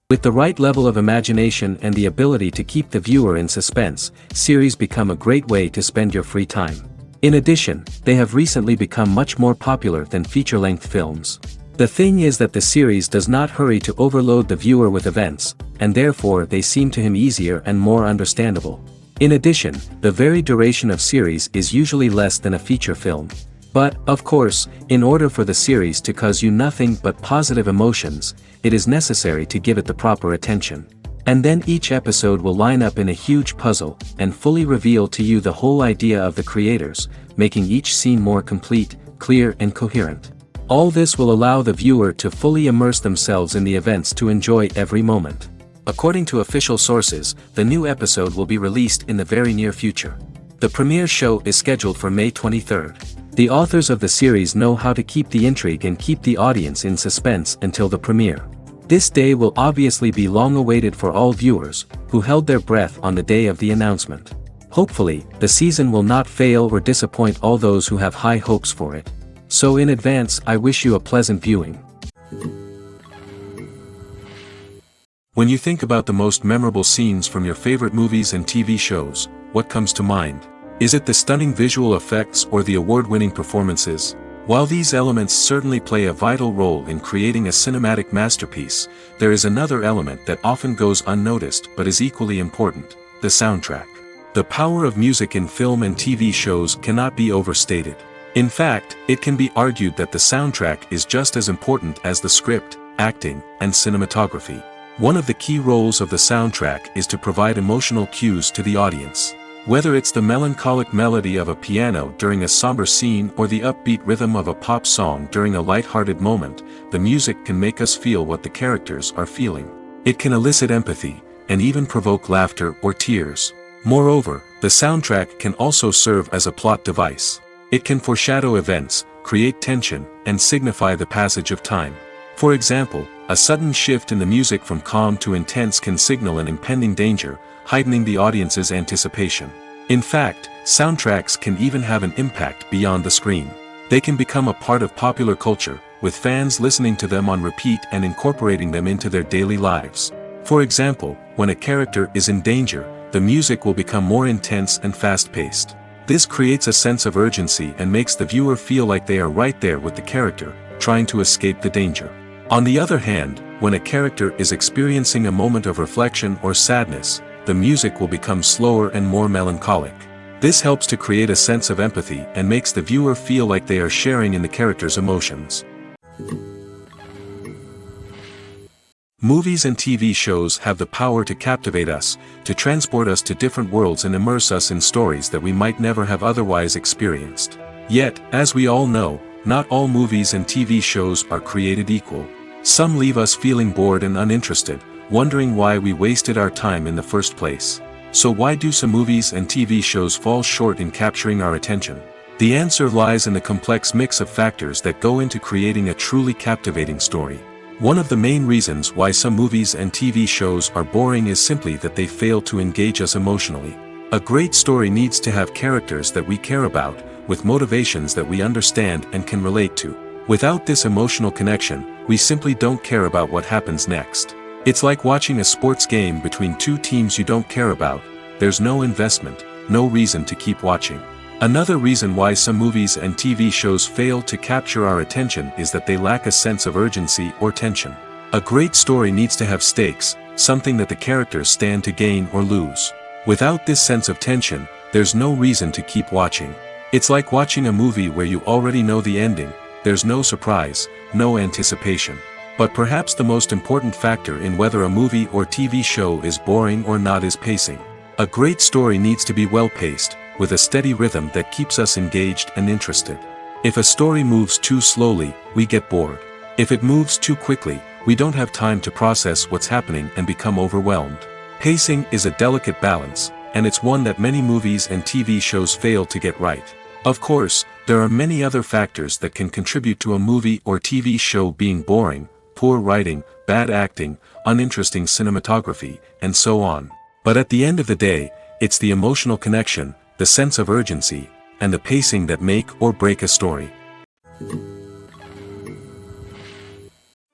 With the right level of imagination and the ability to keep the viewer in suspense, series become a great way to spend your free time. In addition, they have recently become much more popular than feature-length films. The thing is that the series does not hurry to overload the viewer with events, and therefore they seem to him easier and more understandable. In addition, the very duration of series is usually less than a feature film. But, of course, in order for the series to cause you nothing but positive emotions, it is necessary to give it the proper attention. And then each episode will line up in a huge puzzle, and fully reveal to you the whole idea of the creators, making each scene more complete, clear and coherent. All this will allow the viewer to fully immerse themselves in the events to enjoy every moment. According to official sources, the new episode will be released in the very near future. The premiere show is scheduled for May 23rd. The authors of the series know how to keep the intrigue and keep the audience in suspense until the premiere. This day will obviously be long awaited for all viewers, who held their breath on the day of the announcement. Hopefully, the season will not fail or disappoint all those who have high hopes for it. So in advance, I wish you a pleasant viewing. When you think about the most memorable scenes from your favorite movies and TV shows, what comes to mind? Is it the stunning visual effects or the award-winning performances? While these elements certainly play a vital role in creating a cinematic masterpiece, there is another element that often goes unnoticed but is equally important: the soundtrack. The power of music in film and TV shows cannot be overstated. In fact, it can be argued that the soundtrack is just as important as the script, acting, and cinematography. One of the key roles of the soundtrack is to provide emotional cues to the audience. Whether it's the melancholic melody of a piano during a somber scene or the upbeat rhythm of a pop song during a light-hearted moment, the music can make us feel what the characters are feeling. It can elicit empathy, and even provoke laughter or tears. Moreover, the soundtrack can also serve as a plot device. It can foreshadow events, create tension, and signify the passage of time. For example, a sudden shift in the music from calm to intense can signal an impending danger, heightening the audience's anticipation. In fact, soundtracks can even have an impact beyond the screen. They can become a part of popular culture, with fans listening to them on repeat and incorporating them into their daily lives. For example, when a character is in danger, the music will become more intense and fast-paced. This creates a sense of urgency and makes the viewer feel like they are right there with the character, trying to escape the danger. On the other hand, when a character is experiencing a moment of reflection or sadness, the music will become slower and more melancholic. This helps to create a sense of empathy and makes the viewer feel like they are sharing in the character's emotions. Movies and TV shows have the power to captivate us, to transport us to different worlds and immerse us in stories that we might never have otherwise experienced. Yet, as we all know, not all movies and TV shows are created equal. Some leave us feeling bored and uninterested, wondering why we wasted our time in the first place. So why do some movies and TV shows fall short in capturing our attention? The answer lies in the complex mix of factors that go into creating a truly captivating story. One of the main reasons why some movies and TV shows are boring is simply that they fail to engage us emotionally. A great story needs to have characters that we care about, with motivations that we understand and can relate to. Without this emotional connection, we simply don't care about what happens next. It's like watching a sports game between two teams you don't care about. There's no investment, no reason to keep watching. Another reason why some movies and TV shows fail to capture our attention is that they lack a sense of urgency or tension. A great story needs to have stakes, something that the characters stand to gain or lose. Without this sense of tension, there's no reason to keep watching. It's like watching a movie where you already know the ending, there's no surprise, no anticipation. But perhaps the most important factor in whether a movie or TV show is boring or not is pacing. A great story needs to be well-paced, with a steady rhythm that keeps us engaged and interested. If a story moves too slowly, we get bored. If it moves too quickly, we don't have time to process what's happening and become overwhelmed. Pacing is a delicate balance, and it's one that many movies and TV shows fail to get right. Of course, there are many other factors that can contribute to a movie or TV show being boring: poor writing, bad acting, uninteresting cinematography, and so on. But at the end of the day, it's the emotional connection, the sense of urgency, and the pacing that make or break a story.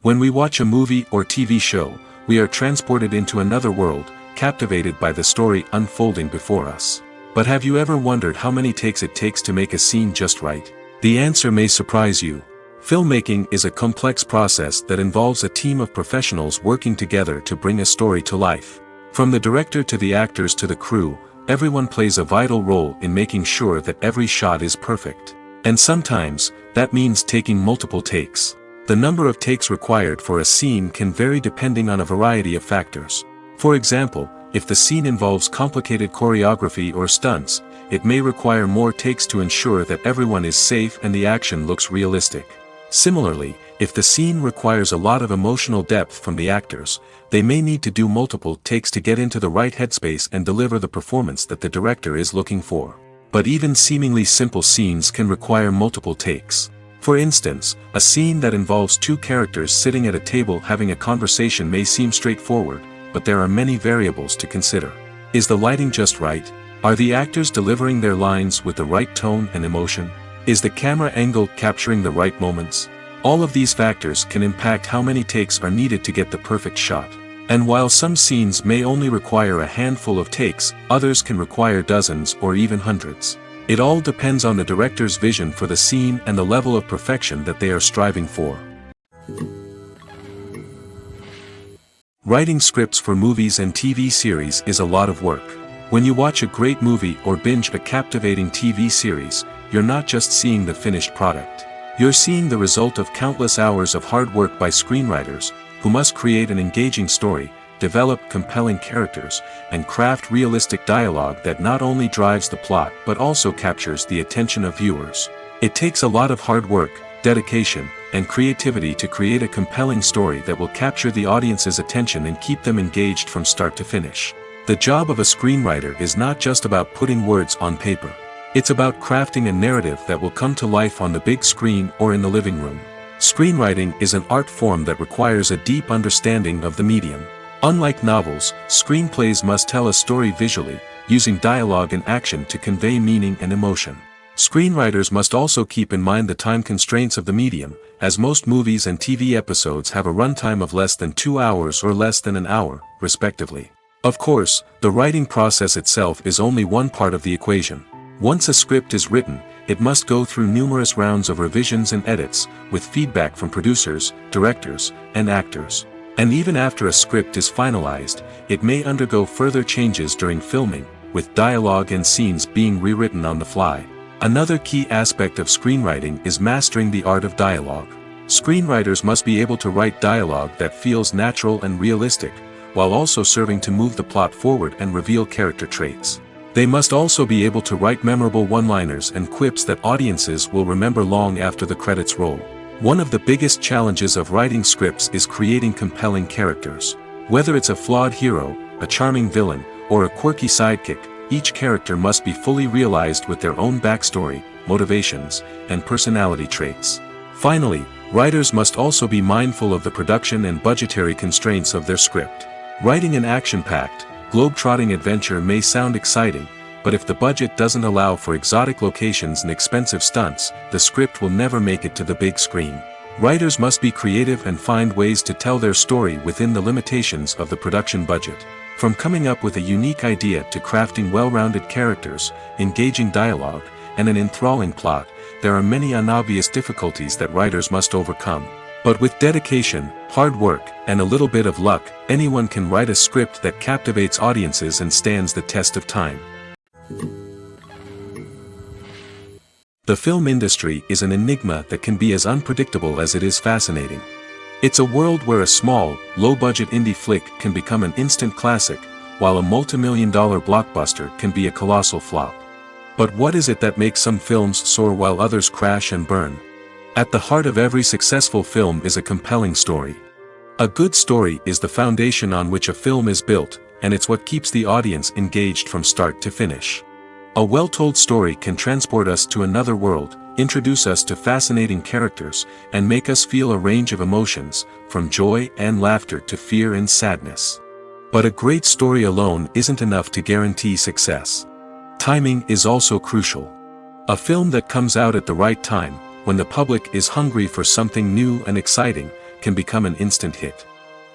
When we watch a movie or TV show, we are transported into another world, captivated by the story unfolding before us. But have you ever wondered how many takes it takes to make a scene just right? The answer may surprise you. Filmmaking is a complex process that involves a team of professionals working together to bring a story to life. From the director to the actors to the crew, everyone plays a vital role in making sure that every shot is perfect. And sometimes, that means taking multiple takes. The number of takes required for a scene can vary depending on a variety of factors. For example, if the scene involves complicated choreography or stunts, it may require more takes to ensure that everyone is safe and the action looks realistic. Similarly, if the scene requires a lot of emotional depth from the actors, they may need to do multiple takes to get into the right headspace and deliver the performance that the director is looking for. But even seemingly simple scenes can require multiple takes. For instance, a scene that involves two characters sitting at a table having a conversation may seem straightforward, but there are many variables to consider. Is the lighting just right? Are the actors delivering their lines with the right tone and emotion? Is the camera angle capturing the right moments? All of these factors can impact how many takes are needed to get the perfect shot. And while some scenes may only require a handful of takes, others can require dozens or even hundreds. It all depends on the director's vision for the scene and the level of perfection that they are striving for. Writing scripts for movies and TV series is a lot of work. When you watch a great movie or binge a captivating TV series, you're not just seeing the finished product. You're seeing the result of countless hours of hard work by screenwriters, who must create an engaging story, develop compelling characters, and craft realistic dialogue that not only drives the plot but also captures the attention of viewers. It takes a lot of hard work, dedication, and creativity to create a compelling story that will capture the audience's attention and keep them engaged from start to finish. The job of a screenwriter is not just about putting words on paper. It's about crafting a narrative that will come to life on the big screen or in the living room. Screenwriting is an art form that requires a deep understanding of the medium. Unlike novels, screenplays must tell a story visually, using dialogue and action to convey meaning and emotion. Screenwriters must also keep in mind the time constraints of the medium, as most movies and TV episodes have a runtime of less than 2 hours or less than an hour, respectively. Of course, the writing process itself is only one part of the equation. Once a script is written, it must go through numerous rounds of revisions and edits, with feedback from producers, directors, and actors. And even after a script is finalized, it may undergo further changes during filming, with dialogue and scenes being rewritten on the fly. Another key aspect of screenwriting is mastering the art of dialogue. Screenwriters must be able to write dialogue that feels natural and realistic, while also serving to move the plot forward and reveal character traits. They must also be able to write memorable one-liners and quips that audiences will remember long after the credits roll. One of the biggest challenges of writing scripts is creating compelling characters. Whether it's a flawed hero, a charming villain, or a quirky sidekick, each character must be fully realized with their own backstory, motivations, and personality traits. Finally, writers must also be mindful of the production and budgetary constraints of their script. Writing an action-packed, globe-trotting adventure may sound exciting, but if the budget doesn't allow for exotic locations and expensive stunts, the script will never make it to the big screen. Writers must be creative and find ways to tell their story within the limitations of the production budget. From coming up with a unique idea to crafting well-rounded characters, engaging dialogue, and an enthralling plot, there are many unobvious difficulties that writers must overcome. But with dedication, hard work, and a little bit of luck, anyone can write a script that captivates audiences and stands the test of time. The film industry is an enigma that can be as unpredictable as it is fascinating. It's a world where a small, low-budget indie flick can become an instant classic, while a multi-million-dollar blockbuster can be a colossal flop. But what is it that makes some films soar while others crash and burn? At the heart of every successful film is a compelling story. A good story is the foundation on which a film is built, and it's what keeps the audience engaged from start to finish. A well-told story can transport us to another world, introduce us to fascinating characters, and make us feel a range of emotions, from joy and laughter to fear and sadness. But a great story alone isn't enough to guarantee success. Timing is also crucial. A film that comes out at the right time, when the public is hungry for something new and exciting, can become an instant hit.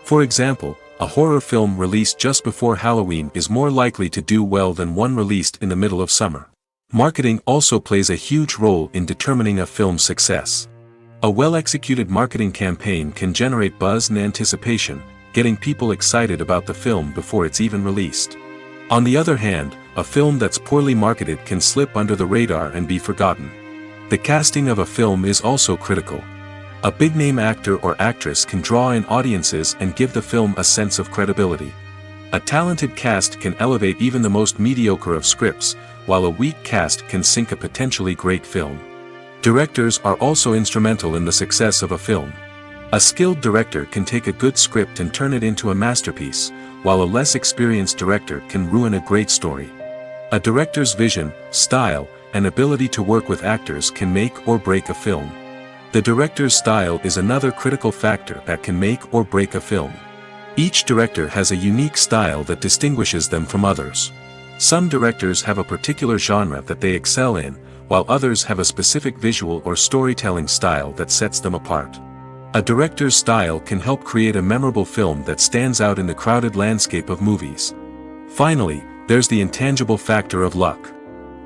For example, a horror film released just before Halloween is more likely to do well than one released in the middle of summer. Marketing also plays a huge role in determining a film's success. A well-executed marketing campaign can generate buzz and anticipation, getting people excited about the film before it's even released. On the other hand, a film that's poorly marketed can slip under the radar and be forgotten. The casting of a film is also critical. A big-name actor or actress can draw in audiences and give the film a sense of credibility. A talented cast can elevate even the most mediocre of scripts, while a weak cast can sink a potentially great film. Directors are also instrumental in the success of a film. A skilled director can take a good script and turn it into a masterpiece, while a less experienced director can ruin a great story. A director's vision, style, and ability to work with actors can make or break a film. The director's style is another critical factor that can make or break a film. Each director has a unique style that distinguishes them from others. Some directors have a particular genre that they excel in, while others have a specific visual or storytelling style that sets them apart. A director's style can help create a memorable film that stands out in the crowded landscape of movies. Finally, there's the intangible factor of luck.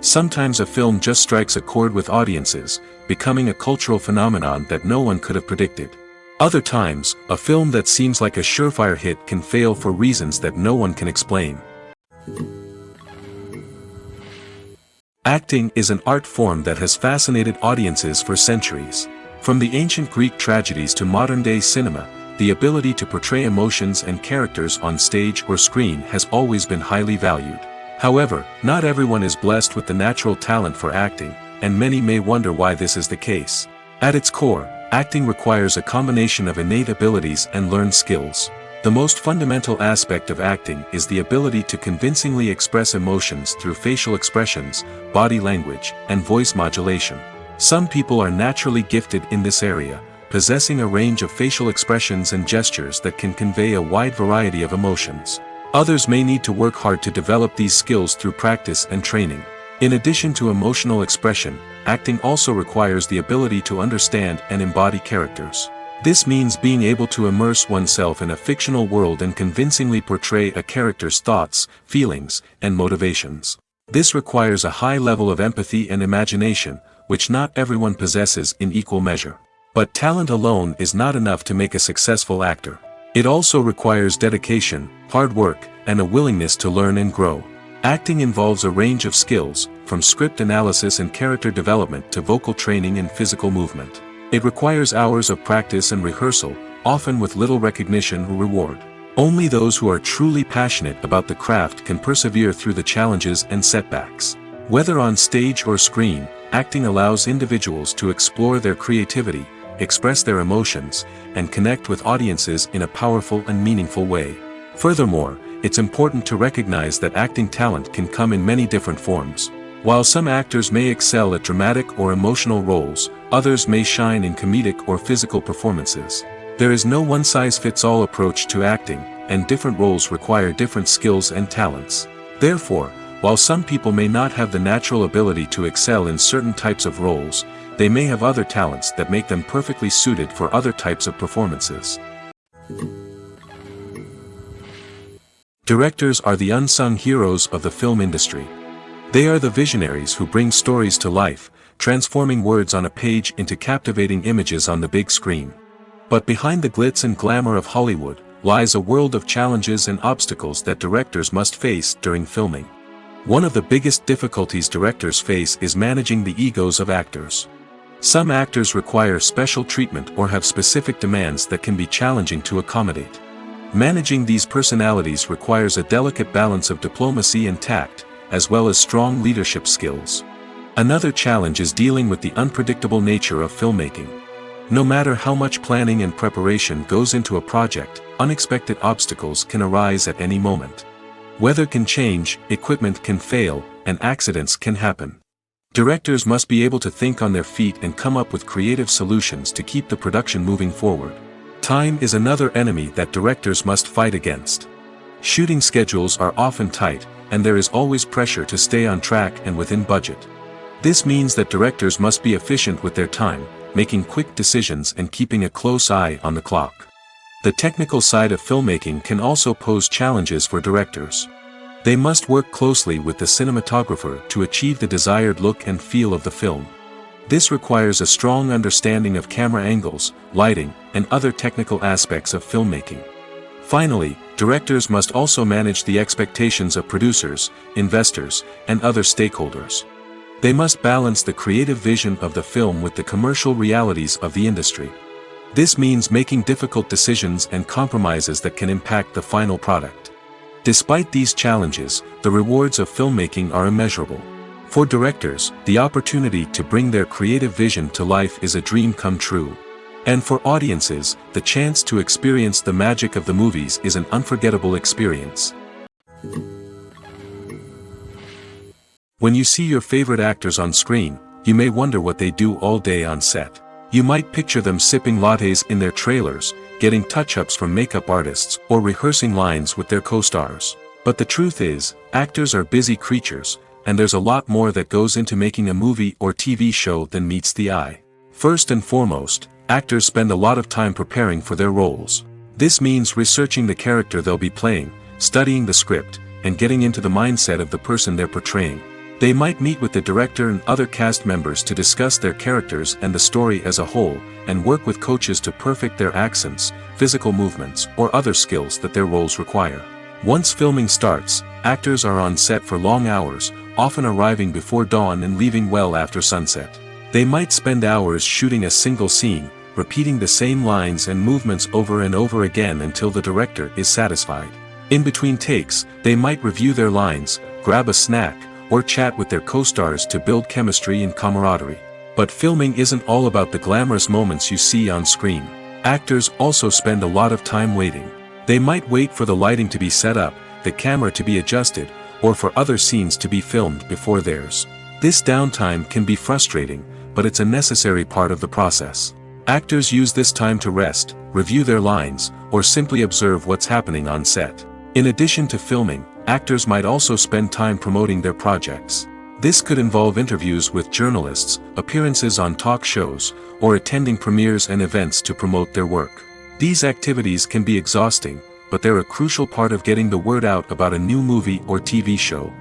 Sometimes a film just strikes a chord with audiences, becoming a cultural phenomenon that no one could have predicted. Other times, a film that seems like a surefire hit can fail for reasons that no one can explain. Acting is an art form that has fascinated audiences for centuries. From the ancient Greek tragedies to modern-day cinema, the ability to portray emotions and characters on stage or screen has always been highly valued. However, not everyone is blessed with the natural talent for acting, and many may wonder why this is the case. At its core, acting requires a combination of innate abilities and learned skills. The most fundamental aspect of acting is the ability to convincingly express emotions through facial expressions, body language, and voice modulation. Some people are naturally gifted in this area, possessing a range of facial expressions and gestures that can convey a wide variety of emotions. Others may need to work hard to develop these skills through practice and training. In addition to emotional expression, acting also requires the ability to understand and embody characters. This means being able to immerse oneself in a fictional world and convincingly portray a character's thoughts, feelings, and motivations. This requires a high level of empathy and imagination, which not everyone possesses in equal measure. But talent alone is not enough to make a successful actor. It also requires dedication, hard work, and a willingness to learn and grow. Acting involves a range of skills, from script analysis and character development to vocal training and physical movement. It requires hours of practice and rehearsal, often with little recognition or reward. Only those who are truly passionate about the craft can persevere through the challenges and setbacks. Whether on stage or screen, acting allows individuals to explore their creativity, express their emotions, and connect with audiences in a powerful and meaningful way. Furthermore, it's important to recognize that acting talent can come in many different forms. While some actors may excel at dramatic or emotional roles, others may shine in comedic or physical performances. There is no one-size-fits-all approach to acting, and different roles require different skills and talents. Therefore, while some people may not have the natural ability to excel in certain types of roles, they may have other talents that make them perfectly suited for other types of performances. Directors are the unsung heroes of the film industry. They are the visionaries who bring stories to life, transforming words on a page into captivating images on the big screen. But behind the glitz and glamour of Hollywood, lies a world of challenges and obstacles that directors must face during filming. One of the biggest difficulties directors face is managing the egos of actors. Some actors require special treatment or have specific demands that can be challenging to accommodate. Managing these personalities requires a delicate balance of diplomacy and tact, as well as strong leadership skills. Another challenge is dealing with the unpredictable nature of filmmaking. No matter how much planning and preparation goes into a project, unexpected obstacles can arise at any moment. Weather can change, equipment can fail, and accidents can happen. Directors must be able to think on their feet and come up with creative solutions to keep the production moving forward. Time is another enemy that directors must fight against. Shooting schedules are often tight, and there is always pressure to stay on track and within budget. This means that directors must be efficient with their time, making quick decisions and keeping a close eye on the clock. The technical side of filmmaking can also pose challenges for directors. They must work closely with the cinematographer to achieve the desired look and feel of the film. This requires a strong understanding of camera angles, lighting, and other technical aspects of filmmaking. Finally, directors must also manage the expectations of producers, investors, and other stakeholders. They must balance the creative vision of the film with the commercial realities of the industry. This means making difficult decisions and compromises that can impact the final product. Despite these challenges, the rewards of filmmaking are immeasurable. For directors, the opportunity to bring their creative vision to life is a dream come true. And for audiences, the chance to experience the magic of the movies is an unforgettable experience. When you see your favorite actors on screen, you may wonder what they do all day on set. You might picture them sipping lattes in their trailers, getting touch-ups from makeup artists, or rehearsing lines with their co-stars. But the truth is, actors are busy creatures, and there's a lot more that goes into making a movie or TV show than meets the eye. First and foremost, actors spend a lot of time preparing for their roles. This means researching the character they'll be playing, studying the script, and getting into the mindset of the person they're portraying. They might meet with the director and other cast members to discuss their characters and the story as a whole, and work with coaches to perfect their accents, physical movements, or other skills that their roles require. Once filming starts, actors are on set for long hours, often arriving before dawn and leaving well after sunset. They might spend hours shooting a single scene, repeating the same lines and movements over and over again until the director is satisfied. In between takes, they might review their lines, grab a snack, or chat with their co-stars to build chemistry and camaraderie. But filming isn't all about the glamorous moments you see on screen. Actors also spend a lot of time waiting. They might wait for the lighting to be set up, the camera to be adjusted, or for other scenes to be filmed before theirs. This downtime can be frustrating, but it's a necessary part of the process. Actors use this time to rest, review their lines, or simply observe what's happening on set. In addition to filming, actors might also spend time promoting their projects. This could involve interviews with journalists, appearances on talk shows, or attending premieres and events to promote their work. These activities can be exhausting, but they're a crucial part of getting the word out about a new movie or TV show.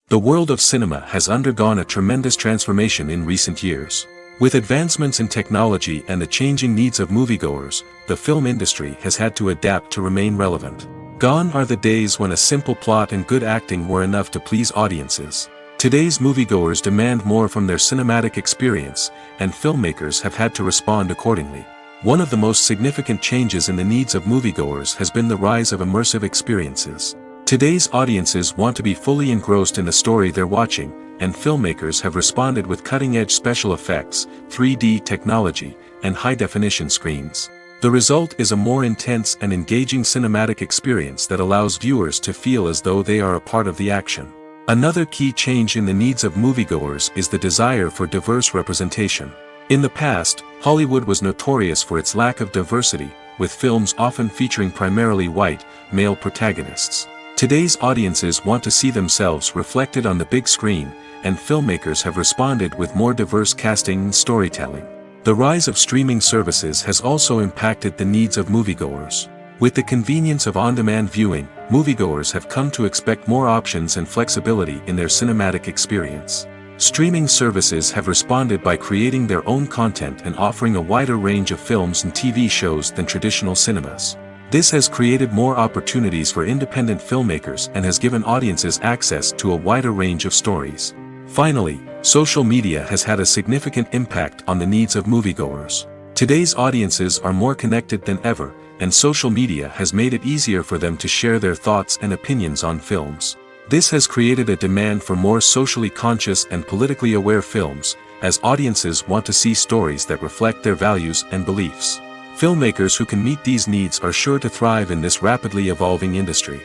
The world of cinema has undergone a tremendous transformation in recent years. With advancements in technology and the changing needs of moviegoers, the film industry has had to adapt to remain relevant. Gone are the days when a simple plot and good acting were enough to please audiences. Today's moviegoers demand more from their cinematic experience, and filmmakers have had to respond accordingly. One of the most significant changes in the needs of moviegoers has been the rise of immersive experiences. Today's audiences want to be fully engrossed in the story they're watching, and filmmakers have responded with cutting-edge special effects, 3D technology, and high-definition screens. The result is a more intense and engaging cinematic experience that allows viewers to feel as though they are a part of the action. Another key change in the needs of moviegoers is the desire for diverse representation. In the past, Hollywood was notorious for its lack of diversity, with films often featuring primarily white, male protagonists. Today's audiences want to see themselves reflected on the big screen, and filmmakers have responded with more diverse casting and storytelling. The rise of streaming services has also impacted the needs of moviegoers. With the convenience of on-demand viewing, moviegoers have come to expect more options and flexibility in their cinematic experience. Streaming services have responded by creating their own content and offering a wider range of films and TV shows than traditional cinemas. This has created more opportunities for independent filmmakers and has given audiences access to a wider range of stories. Finally, social media has had a significant impact on the needs of moviegoers. Today's audiences are more connected than ever, and social media has made it easier for them to share their thoughts and opinions on films. This has created a demand for more socially conscious and politically aware films, as audiences want to see stories that reflect their values and beliefs. Filmmakers who can meet these needs are sure to thrive in this rapidly evolving industry.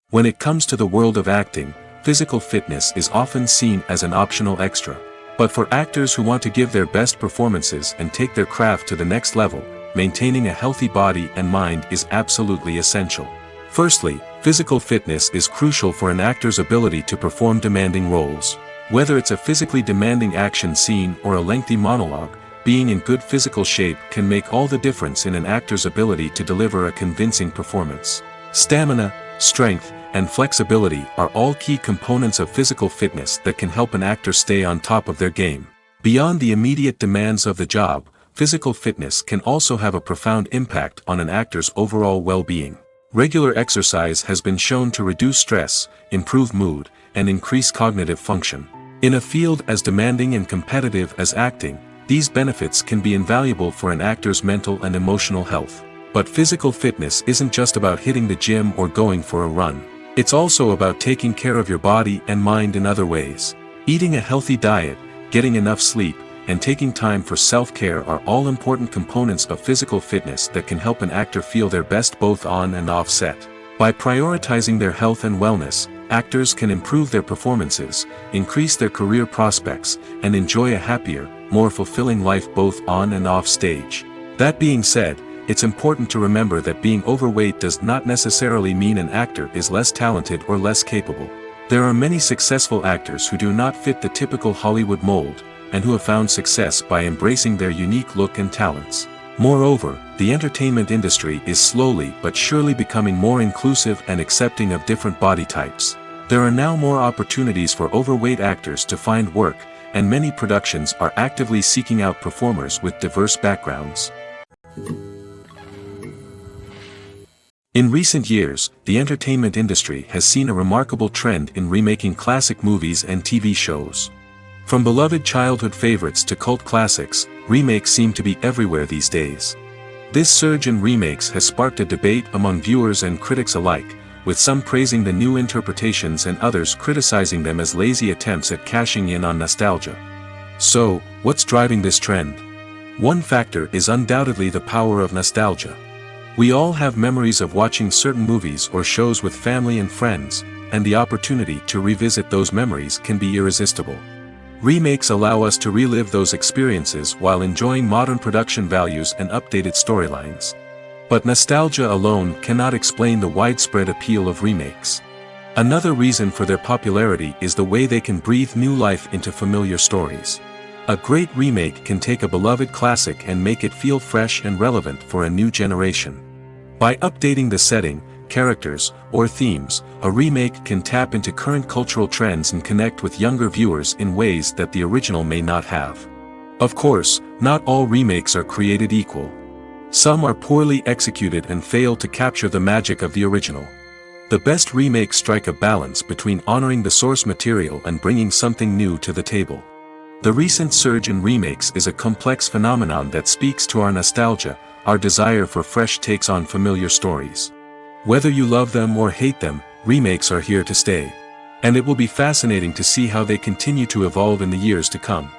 When it comes to the world of acting, physical fitness is often seen as an optional extra. But for actors who want to give their best performances and take their craft to the next level, maintaining a healthy body and mind is absolutely essential. Firstly, physical fitness is crucial for an actor's ability to perform demanding roles. Whether it's a physically demanding action scene or a lengthy monologue, being in good physical shape can make all the difference in an actor's ability to deliver a convincing performance. Stamina, strength, and flexibility are all key components of physical fitness that can help an actor stay on top of their game. Beyond the immediate demands of the job, physical fitness can also have a profound impact on an actor's overall well-being. Regular exercise has been shown to reduce stress, improve mood, and increase cognitive function. In a field as demanding and competitive as acting, these benefits can be invaluable for an actor's mental and emotional health. But physical fitness isn't just about hitting the gym or going for a run. It's also about taking care of your body and mind in other ways. Eating a healthy diet, getting enough sleep, and taking time for self-care are all important components of physical fitness that can help an actor feel their best both on and off set. By prioritizing their health and wellness, actors can improve their performances, increase their career prospects, and enjoy a happier, more fulfilling life both on and off stage. That being said, it's important to remember that being overweight does not necessarily mean an actor is less talented or less capable. There are many successful actors who do not fit the typical Hollywood mold, and who have found success by embracing their unique look and talents. Moreover, the entertainment industry is slowly but surely becoming more inclusive and accepting of different body types. There are now more opportunities for overweight actors to find work, and many productions are actively seeking out performers with diverse backgrounds. In recent years, the entertainment industry has seen a remarkable trend in remaking classic movies and TV shows. From beloved childhood favorites to cult classics, remakes seem to be everywhere these days. This surge in remakes has sparked a debate among viewers and critics alike, with some praising the new interpretations and others criticizing them as lazy attempts at cashing in on nostalgia. So, what's driving this trend? One factor is undoubtedly the power of nostalgia. We all have memories of watching certain movies or shows with family and friends, and the opportunity to revisit those memories can be irresistible. Remakes allow us to relive those experiences while enjoying modern production values and updated storylines. But nostalgia alone cannot explain the widespread appeal of remakes. Another reason for their popularity is the way they can breathe new life into familiar stories. A great remake can take a beloved classic and make it feel fresh and relevant for a new generation. By updating the setting, characters, or themes, a remake can tap into current cultural trends and connect with younger viewers in ways that the original may not have. Of course, not all remakes are created equal. Some are poorly executed and fail to capture the magic of the original. The best remakes strike a balance between honoring the source material and bringing something new to the table. The recent surge in remakes is a complex phenomenon that speaks to our nostalgia, our desire for fresh takes on familiar stories. Whether you love them or hate them, remakes are here to stay. And it will be fascinating to see how they continue to evolve in the years to come.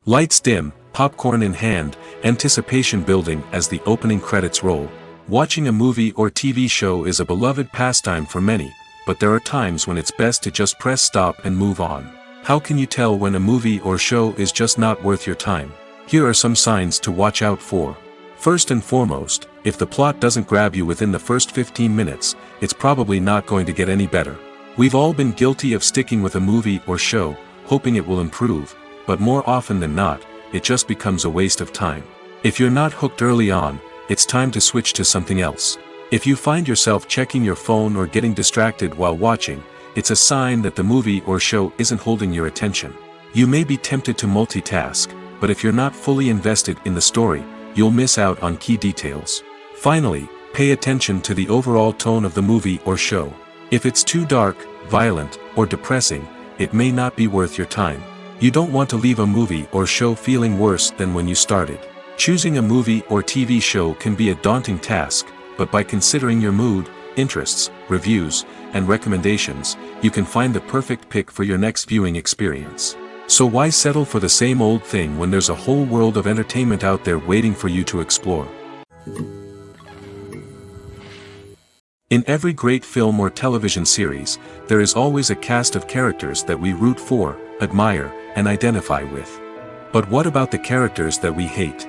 Lights dim, popcorn in hand, anticipation building as the opening credits roll. Watching a movie or TV show is a beloved pastime for many, but there are times when it's best to just press stop and move on. How can you tell when a movie or show is just not worth your time? Here are some signs to watch out for. First and foremost, if the plot doesn't grab you within the first 15 minutes, it's probably not going to get any better. We've all been guilty of sticking with a movie or show, hoping it will improve, but more often than not, it just becomes a waste of time. If you're not hooked early on, it's time to switch to something else. If you find yourself checking your phone or getting distracted while watching, it's a sign that the movie or show isn't holding your attention. You may be tempted to multitask, but if you're not fully invested in the story, you'll miss out on key details. Finally, pay attention to the overall tone of the movie or show. If it's too dark, violent, or depressing, it may not be worth your time. You don't want to leave a movie or show feeling worse than when you started. Choosing a movie or TV show can be a daunting task, but by considering your mood, interests, reviews, and recommendations, you can find the perfect pick for your next viewing experience. So why settle for the same old thing when there's a whole world of entertainment out there waiting for you to explore? In every great film or television series, there is always a cast of characters that we root for, admire, and identify with. But what about the characters that we hate?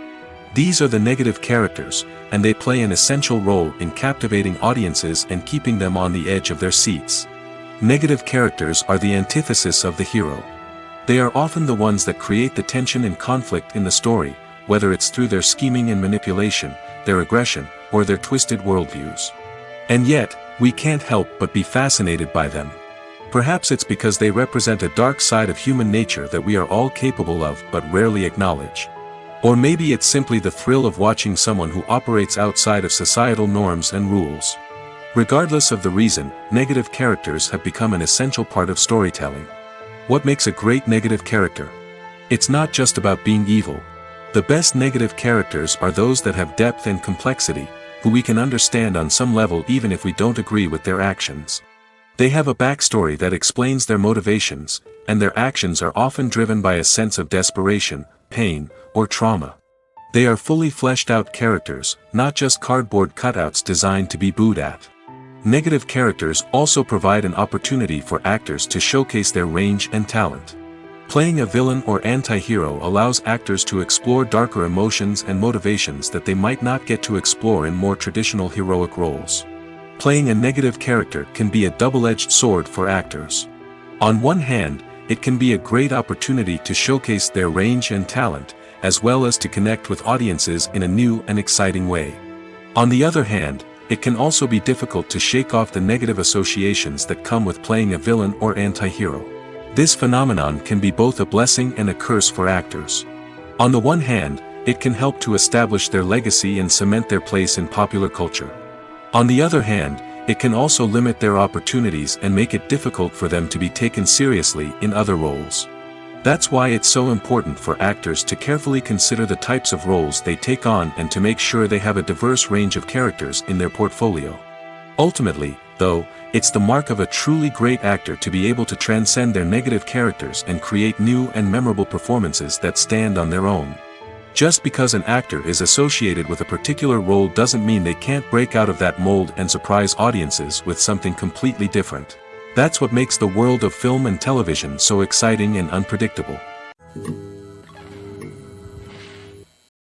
These are the negative characters, and they play an essential role in captivating audiences and keeping them on the edge of their seats. Negative characters are the antithesis of the hero. They are often the ones that create the tension and conflict in the story, whether it's through their scheming and manipulation, their aggression, or their twisted worldviews. And yet, we can't help but be fascinated by them. Perhaps it's because they represent a dark side of human nature that we are all capable of but rarely acknowledge. Or maybe it's simply the thrill of watching someone who operates outside of societal norms and rules. Regardless of the reason, negative characters have become an essential part of storytelling. What makes a great negative character? It's not just about being evil. The best negative characters are those that have depth and complexity, who we can understand on some level even if we don't agree with their actions. They have a backstory that explains their motivations, and their actions are often driven by a sense of desperation, pain, or trauma. They are fully fleshed out characters, not just cardboard cutouts designed to be booed at. Negative characters also provide an opportunity for actors to showcase their range and talent. Playing a villain or anti-hero allows actors to explore darker emotions and motivations that they might not get to explore in more traditional heroic roles. Playing a negative character can be a double-edged sword for actors. On one hand, it can be a great opportunity to showcase their range and talent, as well as to connect with audiences in a new and exciting way. On the other hand, it can also be difficult to shake off the negative associations that come with playing a villain or anti-hero. This phenomenon can be both a blessing and a curse for actors. On the one hand, it can help to establish their legacy and cement their place in popular culture. On the other hand, it can also limit their opportunities and make it difficult for them to be taken seriously in other roles. That's why it's so important for actors to carefully consider the types of roles they take on and to make sure they have a diverse range of characters in their portfolio. Ultimately, though, it's the mark of a truly great actor to be able to transcend their negative characters and create new and memorable performances that stand on their own. Just because an actor is associated with a particular role doesn't mean they can't break out of that mold and surprise audiences with something completely different. That's what makes the world of film and television so exciting and unpredictable.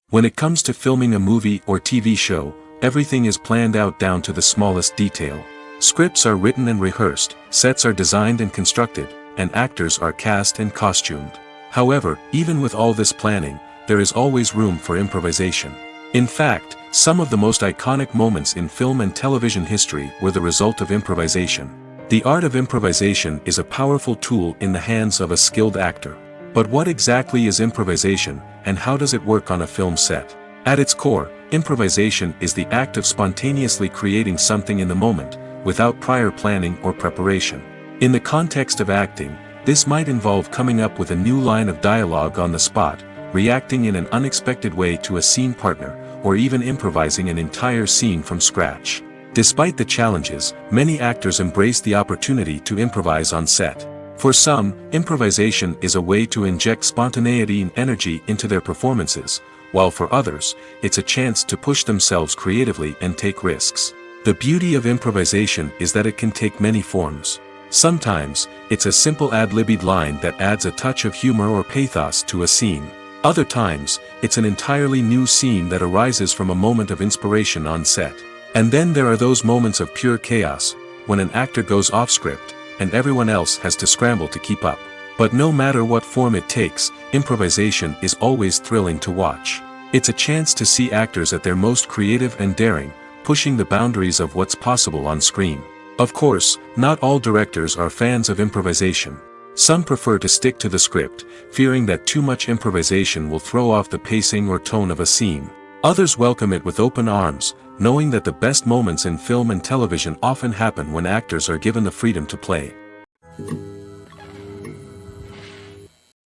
When it comes to filming a movie or TV show, everything is planned out down to the smallest detail. Scripts are written and rehearsed, sets are designed and constructed, and actors are cast and costumed. However, even with all this planning, there is always room for improvisation. In fact, some of the most iconic moments in film and television history were the result of improvisation. The art of improvisation is a powerful tool in the hands of a skilled actor. But what exactly is improvisation, and how does it work on a film set? At its core, improvisation is the act of spontaneously creating something in the moment, without prior planning or preparation. In the context of acting, this might involve coming up with a new line of dialogue on the spot, reacting in an unexpected way to a scene partner, or even improvising an entire scene from scratch. Despite the challenges, many actors embrace the opportunity to improvise on set. For some, improvisation is a way to inject spontaneity and energy into their performances, while for others, it's a chance to push themselves creatively and take risks. The beauty of improvisation is that it can take many forms. Sometimes, it's a simple ad-libbed line that adds a touch of humor or pathos to a scene. Other times, it's an entirely new scene that arises from a moment of inspiration on set. And then there are those moments of pure chaos, when an actor goes off script, and everyone else has to scramble to keep up. But no matter what form it takes, improvisation is always thrilling to watch. It's a chance to see actors at their most creative and daring, pushing the boundaries of what's possible on screen. Of course, not all directors are fans of improvisation. Some prefer to stick to the script, fearing that too much improvisation will throw off the pacing or tone of a scene. Others welcome it with open arms, knowing that the best moments in film and television often happen when actors are given the freedom to play.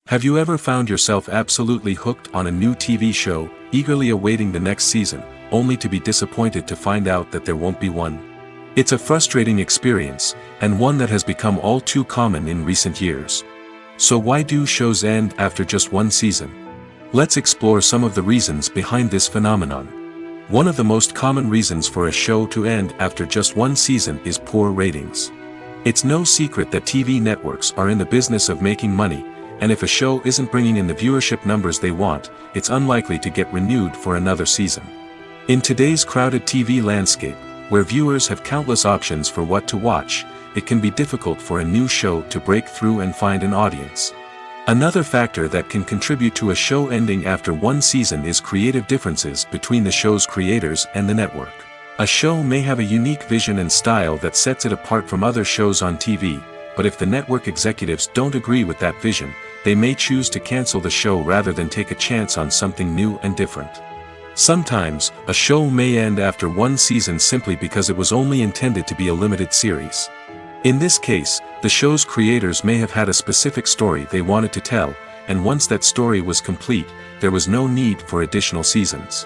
Have you ever found yourself absolutely hooked on a new TV show, eagerly awaiting the next season, only to be disappointed to find out that there won't be one? It's a frustrating experience, and one that has become all too common in recent years. So why do shows end after just one season? Let's explore some of the reasons behind this phenomenon. One of the most common reasons for a show to end after just one season is poor ratings. It's no secret that TV networks are in the business of making money, and if a show isn't bringing in the viewership numbers they want, it's unlikely to get renewed for another season. In today's crowded TV landscape, where viewers have countless options for what to watch, it can be difficult for a new show to break through and find an audience. Another factor that can contribute to a show ending after one season is creative differences between the show's creators and the network. A show may have a unique vision and style that sets it apart from other shows on TV, but if the network executives don't agree with that vision, they may choose to cancel the show rather than take a chance on something new and different. Sometimes, a show may end after one season simply because it was only intended to be a limited series. In this case, the show's creators may have had a specific story they wanted to tell, and once that story was complete, there was no need for additional seasons.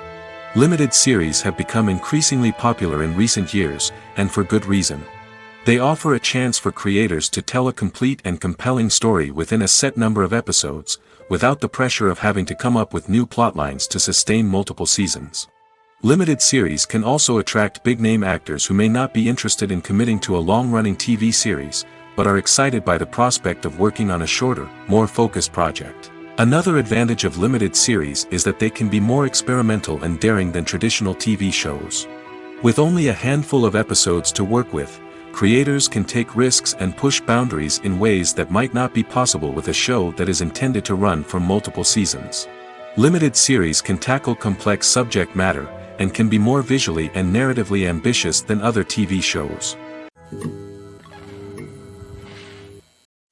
Limited series have become increasingly popular in recent years, and for good reason. They offer a chance for creators to tell a complete and compelling story within a set number of episodes, without the pressure of having to come up with new plotlines to sustain multiple seasons. Limited series can also attract big-name actors who may not be interested in committing to a long-running TV series, but are excited by the prospect of working on a shorter, more focused project. Another advantage of limited series is that they can be more experimental and daring than traditional TV shows. With only a handful of episodes to work with, creators can take risks and push boundaries in ways that might not be possible with a show that is intended to run for multiple seasons. Limited series can tackle complex subject matter, and can be more visually and narratively ambitious than other TV shows.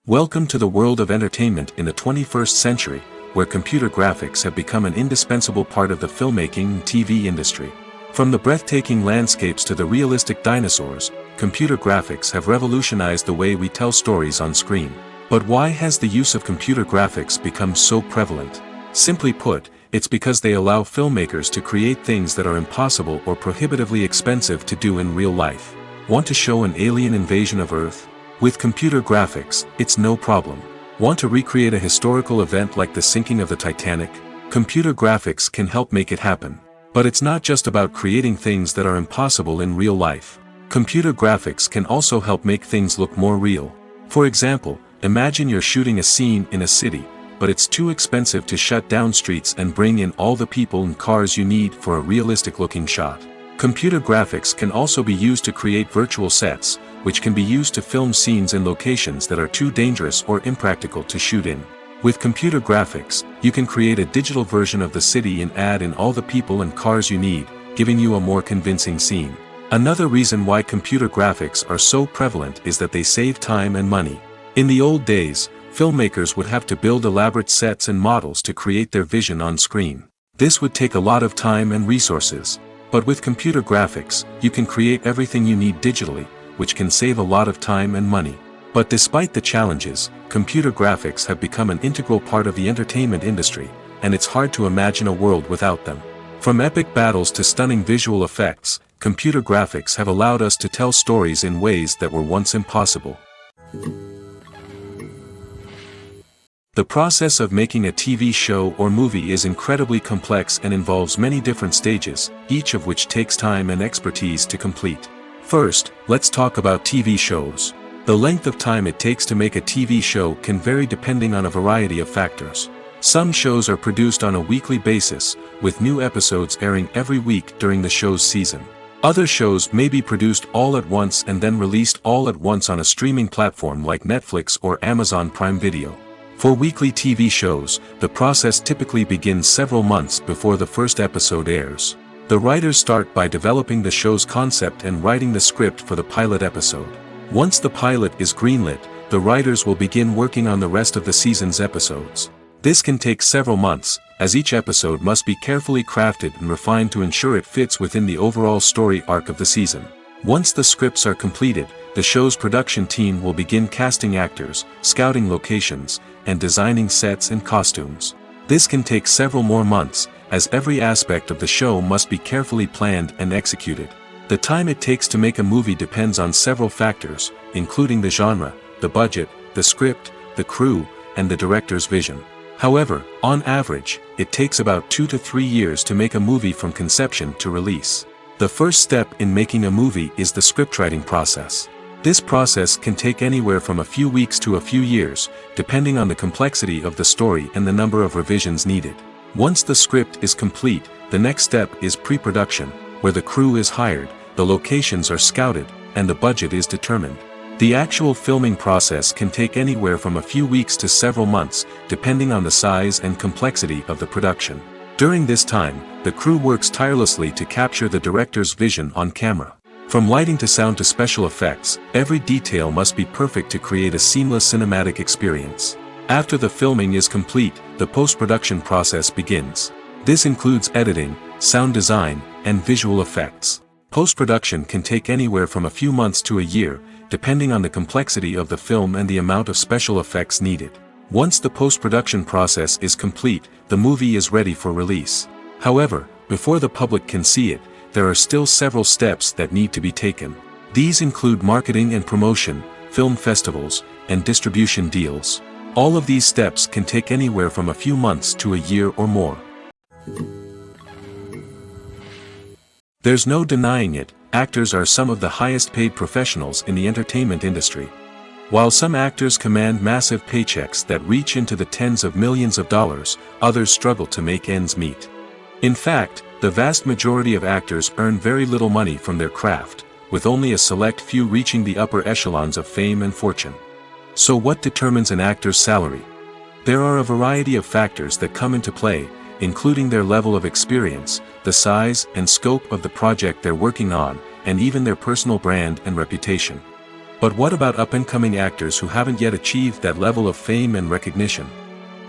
Welcome to the world of entertainment in the 21st century, where computer graphics have become an indispensable part of the filmmaking and TV industry. From the breathtaking landscapes to the realistic dinosaurs, computer graphics have revolutionized the way we tell stories on screen. But why has the use of computer graphics become so prevalent? Simply put, it's because they allow filmmakers to create things that are impossible or prohibitively expensive to do in real life. Want to show an alien invasion of Earth? With computer graphics, it's no problem. Want to recreate a historical event like the sinking of the Titanic? Computer graphics can help make it happen. But it's not just about creating things that are impossible in real life. Computer graphics can also help make things look more real. For example, imagine you're shooting a scene in a city, but it's too expensive to shut down streets and bring in all the people and cars you need for a realistic-looking shot. Computer graphics can also be used to create virtual sets, which can be used to film scenes in locations that are too dangerous or impractical to shoot in. With computer graphics, you can create a digital version of the city and add in all the people and cars you need, giving you a more convincing scene. Another reason why computer graphics are so prevalent is that they save time and money. In the old days, filmmakers would have to build elaborate sets and models to create their vision on screen. This would take a lot of time and resources. But with computer graphics, you can create everything you need digitally, which can save a lot of time and money. But despite the challenges, computer graphics have become an integral part of the entertainment industry, and it's hard to imagine a world without them. From epic battles to stunning visual effects, computer graphics have allowed us to tell stories in ways that were once impossible. The process of making a TV show or movie is incredibly complex and involves many different stages, each of which takes time and expertise to complete. First, let's talk about TV shows. The length of time it takes to make a TV show can vary depending on a variety of factors. Some shows are produced on a weekly basis, with new episodes airing every week during the show's season. Other shows may be produced all at once and then released all at once on a streaming platform like Netflix or Amazon Prime Video. For weekly TV shows, the process typically begins several months before the first episode airs. The writers start by developing the show's concept and writing the script for the pilot episode. Once the pilot is greenlit, the writers will begin working on the rest of the season's episodes. This can take several months, as each episode must be carefully crafted and refined to ensure it fits within the overall story arc of the season. Once the scripts are completed, the show's production team will begin casting actors, scouting locations, and designing sets and costumes. This can take several more months, as every aspect of the show must be carefully planned and executed. The time it takes to make a movie depends on several factors, including the genre, the budget, the script, the crew, and the director's vision. However, on average, it takes about 2 to 3 years to make a movie from conception to release. The first step in making a movie is the scriptwriting process. This process can take anywhere from a few weeks to a few years, depending on the complexity of the story and the number of revisions needed. Once the script is complete, the next step is pre-production, where the crew is hired, the locations are scouted, and the budget is determined. The actual filming process can take anywhere from a few weeks to several months, depending on the size and complexity of the production. During this time, the crew works tirelessly to capture the director's vision on camera. From lighting to sound to special effects, every detail must be perfect to create a seamless cinematic experience. After the filming is complete, the post-production process begins. This includes editing, sound design, and visual effects. Post-production can take anywhere from a few months to a year, depending on the complexity of the film and the amount of special effects needed. Once the post-production process is complete, the movie is ready for release. However, before the public can see it, there are still several steps that need to be taken. These include marketing and promotion, film festivals, and distribution deals. All of these steps can take anywhere from a few months to a year or more. There's no denying it, actors are some of the highest paid professionals in the entertainment industry. While some actors command massive paychecks that reach into the tens of millions of dollars, others struggle to make ends meet. In fact, the vast majority of actors earn very little money from their craft, with only a select few reaching the upper echelons of fame and fortune. So what determines an actor's salary? There are a variety of factors that come into play, including their level of experience, the size and scope of the project they're working on, and even their personal brand and reputation. But what about up-and-coming actors who haven't yet achieved that level of fame and recognition?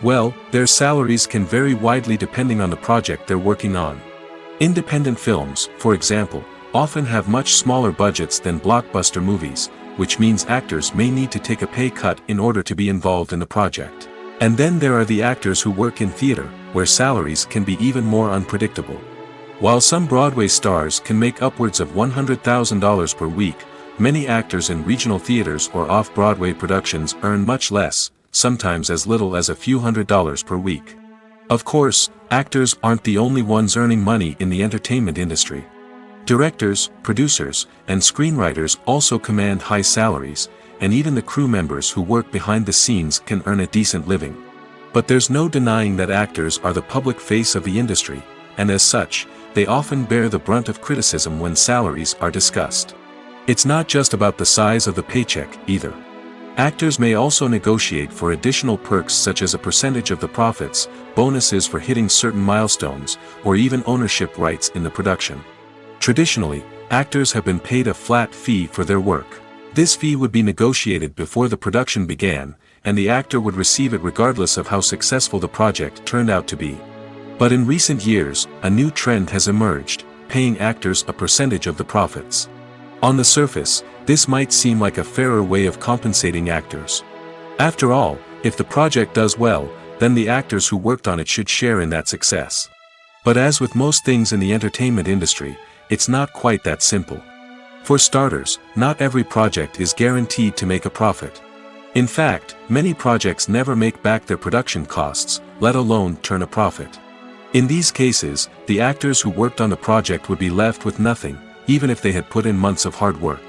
Well, their salaries can vary widely depending on the project they're working on. Independent films, for example, often have much smaller budgets than blockbuster movies, which means actors may need to take a pay cut in order to be involved in the project. And then there are the actors who work in theater, where salaries can be even more unpredictable. While some Broadway stars can make upwards of $100,000 per week, many actors in regional theaters or off-Broadway productions earn much less, sometimes as little as a few $100s per week. Of course, actors aren't the only ones earning money in the entertainment industry. Directors, producers, and screenwriters also command high salaries, and even the crew members who work behind the scenes can earn a decent living. But there's no denying that actors are the public face of the industry, and as such, they often bear the brunt of criticism when salaries are discussed. It's not just about the size of the paycheck, either. Actors may also negotiate for additional perks such as a percentage of the profits, bonuses for hitting certain milestones, or even ownership rights in the production. Traditionally, actors have been paid a flat fee for their work. This fee would be negotiated before the production began, and the actor would receive it regardless of how successful the project turned out to be. But in recent years, a new trend has emerged, paying actors a percentage of the profits. On the surface, this might seem like a fairer way of compensating actors. After all, if the project does well, then the actors who worked on it should share in that success. But as with most things in the entertainment industry, it's not quite that simple. For starters, not every project is guaranteed to make a profit. In fact, many projects never make back their production costs, let alone turn a profit. In these cases, the actors who worked on the project would be left with nothing, even if they had put in months of hard work.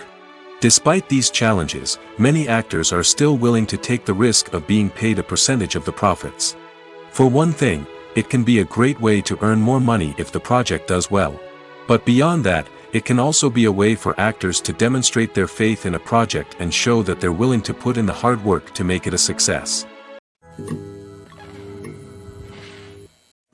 Despite these challenges, many actors are still willing to take the risk of being paid a percentage of the profits. For one thing, it can be a great way to earn more money if the project does well. But beyond that, it can also be a way for actors to demonstrate their faith in a project and show that they're willing to put in the hard work to make it a success.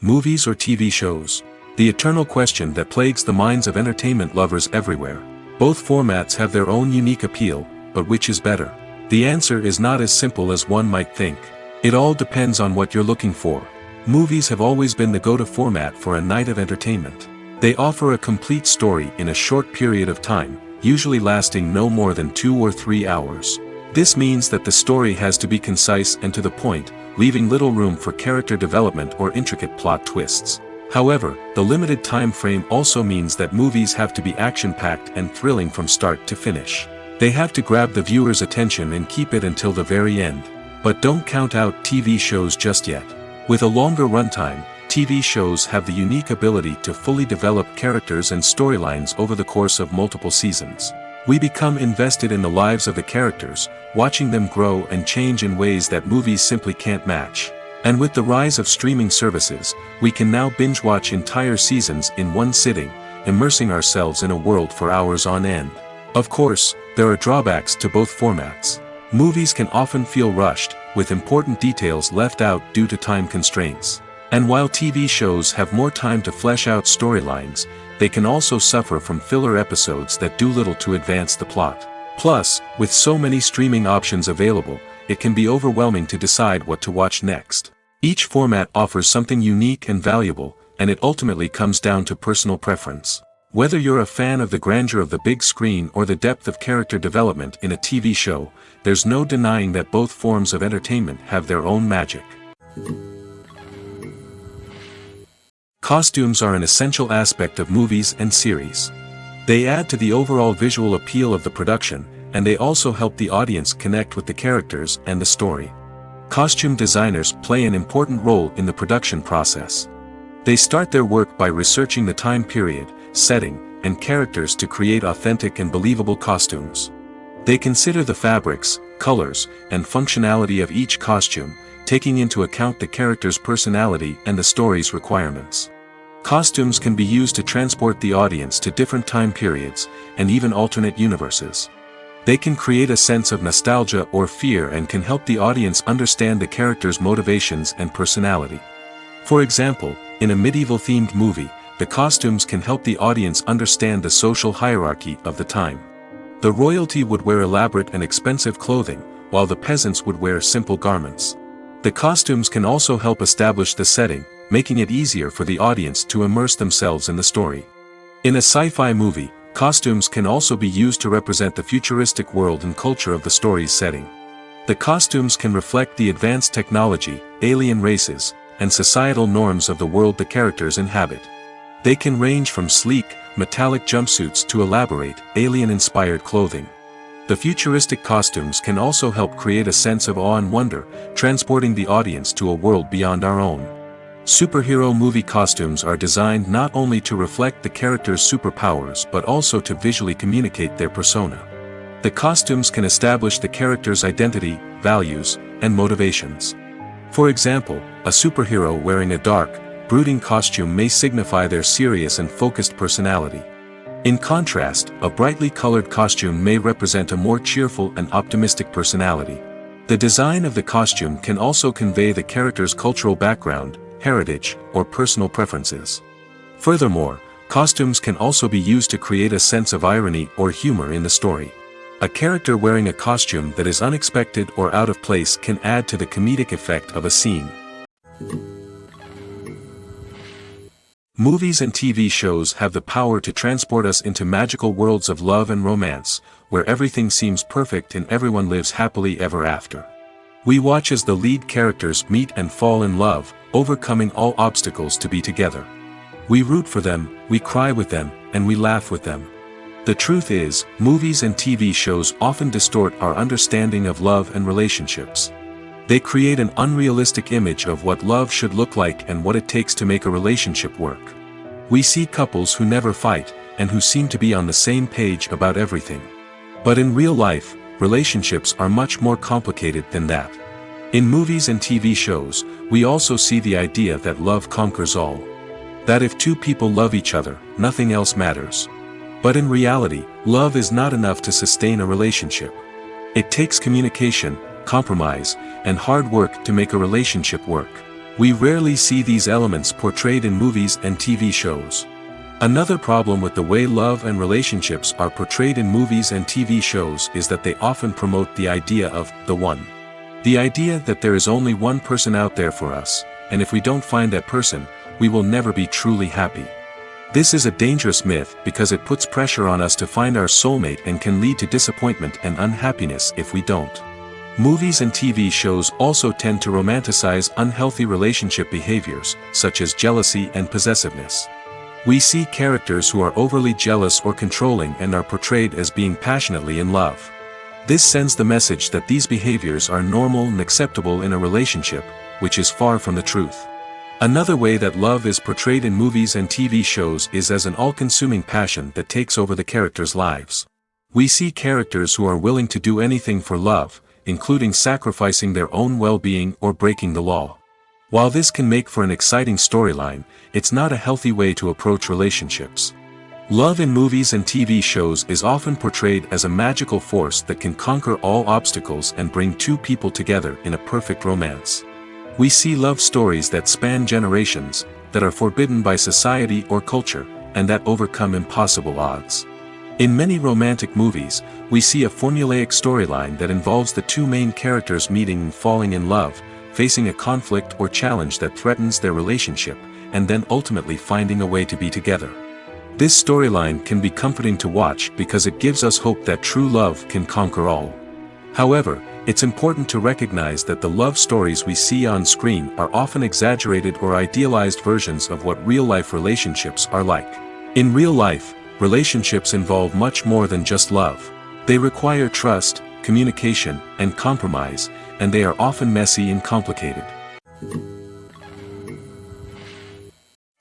Movies or TV shows? The eternal question that plagues the minds of entertainment lovers everywhere. Both formats have their own unique appeal, but which is better? The answer is not as simple as one might think. It all depends on what you're looking for. Movies have always been the go-to format for a night of entertainment. They offer a complete story in a short period of time, usually lasting no more than 2 or 3 hours. This means that the story has to be concise and to the point, leaving little room for character development or intricate plot twists. However, the limited time frame also means that movies have to be action-packed and thrilling from start to finish. They have to grab the viewer's attention and keep it until the very end. But don't count out TV shows just yet. With a longer runtime, TV shows have the unique ability to fully develop characters and storylines over the course of multiple seasons. We become invested in the lives of the characters, watching them grow and change in ways that movies simply can't match. And with the rise of streaming services, we can now binge-watch entire seasons in one sitting, immersing ourselves in a world for hours on end. Of course, there are drawbacks to both formats. Movies can often feel rushed, with important details left out due to time constraints. And while TV shows have more time to flesh out storylines, they can also suffer from filler episodes that do little to advance the plot. Plus, with so many streaming options available, it can be overwhelming to decide what to watch next. Each format offers something unique and valuable, and it ultimately comes down to personal preference. Whether you're a fan of the grandeur of the big screen or the depth of character development in a TV show, there's no denying that both forms of entertainment have their own magic. Costumes are an essential aspect of movies and series. They add to the overall visual appeal of the production, and they also help the audience connect with the characters and the story. Costume designers play an important role in the production process. They start their work by researching the time period, setting, and characters to create authentic and believable costumes. They consider the fabrics, colors, and functionality of each costume, taking into account the character's personality and the story's requirements. Costumes can be used to transport the audience to different time periods, and even alternate universes. They can create a sense of nostalgia or fear and can help the audience understand the character's motivations and personality. For example, in a medieval-themed movie, the costumes can help the audience understand the social hierarchy of the time. The royalty would wear elaborate and expensive clothing, while the peasants would wear simple garments. The costumes can also help establish the setting, making it easier for the audience to immerse themselves in the story. In a sci-fi movie, costumes can also be used to represent the futuristic world and culture of the story's setting. The costumes can reflect the advanced technology, alien races, and societal norms of the world the characters inhabit. They can range from sleek, metallic jumpsuits to elaborate, alien-inspired clothing. The futuristic costumes can also help create a sense of awe and wonder, transporting the audience to a world beyond our own. Superhero movie costumes are designed not only to reflect the character's superpowers but also to visually communicate their persona. The costumes can establish the character's identity, values, and motivations. For example, a superhero wearing a dark, brooding costume may signify their serious and focused personality. In contrast, a brightly colored costume may represent a more cheerful and optimistic personality. The design of the costume can also convey the character's cultural background, heritage, or personal preferences. Furthermore, costumes can also be used to create a sense of irony or humor in the story. A character wearing a costume that is unexpected or out of place can add to the comedic effect of a scene. Movies and TV shows have the power to transport us into magical worlds of love and romance, where everything seems perfect and everyone lives happily ever after. We watch as the lead characters meet and fall in love, overcoming all obstacles to be together. We root for them, we cry with them, and we laugh with them. The truth is, movies and TV shows often distort our understanding of love and relationships. They create an unrealistic image of what love should look like and what it takes to make a relationship work. We see couples who never fight, and who seem to be on the same page about everything. But in real life, relationships are much more complicated than that. In movies and TV shows, we also see the idea that love conquers all. That if two people love each other, nothing else matters. But in reality, love is not enough to sustain a relationship. It takes communication, compromise, and hard work to make a relationship work. We rarely see these elements portrayed in movies and TV shows. Another problem with the way love and relationships are portrayed in movies and TV shows is that they often promote the idea of the one. The idea that there is only one person out there for us, and if we don't find that person, we will never be truly happy. This is a dangerous myth because it puts pressure on us to find our soulmate and can lead to disappointment and unhappiness if we don't. Movies and TV shows also tend to romanticize unhealthy relationship behaviors, such as jealousy and possessiveness. We see characters who are overly jealous or controlling and are portrayed as being passionately in love. This sends the message that these behaviors are normal and acceptable in a relationship, which is far from the truth. Another way that love is portrayed in movies and TV shows is as an all-consuming passion that takes over the characters' lives. We see characters who are willing to do anything for love, including sacrificing their own well-being or breaking the law. While this can make for an exciting storyline, it's not a healthy way to approach relationships. Love in movies and TV shows is often portrayed as a magical force that can conquer all obstacles and bring two people together in a perfect romance. We see love stories that span generations, that are forbidden by society or culture, and that overcome impossible odds. In many romantic movies, we see a formulaic storyline that involves the two main characters meeting and falling in love, facing a conflict or challenge that threatens their relationship, and then ultimately finding a way to be together. This storyline can be comforting to watch because it gives us hope that true love can conquer all. However, it's important to recognize that the love stories we see on screen are often exaggerated or idealized versions of what real-life relationships are like. In real life, relationships involve much more than just love. They require trust, communication, and compromise, and they are often messy and complicated.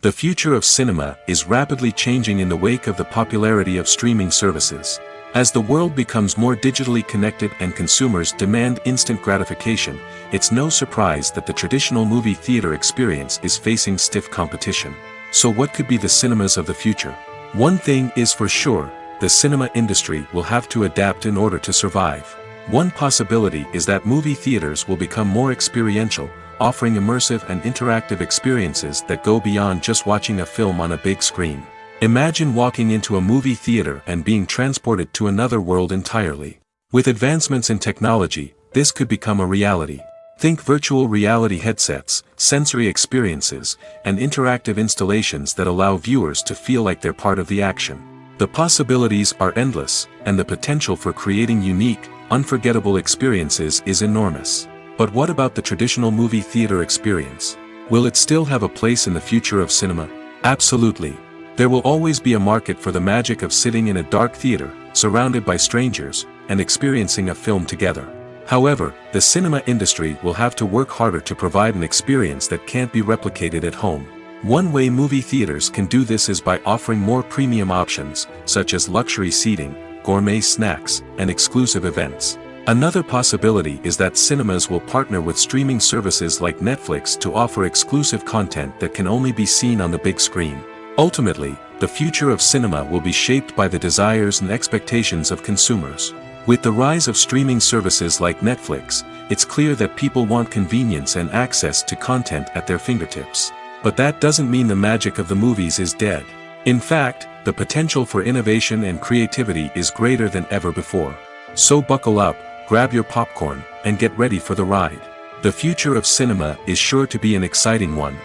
The future of cinema is rapidly changing in the wake of the popularity of streaming services. As the world becomes more digitally connected and consumers demand instant gratification, it's no surprise that the traditional movie theater experience is facing stiff competition. So what could be the cinemas of the future? One thing is for sure, the cinema industry will have to adapt in order to survive. One possibility is that movie theaters will become more experiential, offering immersive and interactive experiences that go beyond just watching a film on a big screen. Imagine walking into a movie theater and being transported to another world entirely. With advancements in technology, this could become a reality. Think virtual reality headsets, sensory experiences, and interactive installations that allow viewers to feel like they're part of the action. The possibilities are endless, and the potential for creating unique, unforgettable experiences is enormous. But what about the traditional movie theater experience? Will it still have a place in the future of cinema? Absolutely. There will always be a market for the magic of sitting in a dark theater, surrounded by strangers, and experiencing a film together. However, the cinema industry will have to work harder to provide an experience that can't be replicated at home. One way movie theaters can do this is by offering more premium options, such as luxury seating, gourmet snacks, and exclusive events. Another possibility is that cinemas will partner with streaming services like Netflix to offer exclusive content that can only be seen on the big screen. Ultimately, the future of cinema will be shaped by the desires and expectations of consumers. With the rise of streaming services like Netflix, it's clear that people want convenience and access to content at their fingertips. But that doesn't mean the magic of the movies is dead. In fact, the potential for innovation and creativity is greater than ever before. So buckle up, grab your popcorn, and get ready for the ride. The future of cinema is sure to be an exciting one.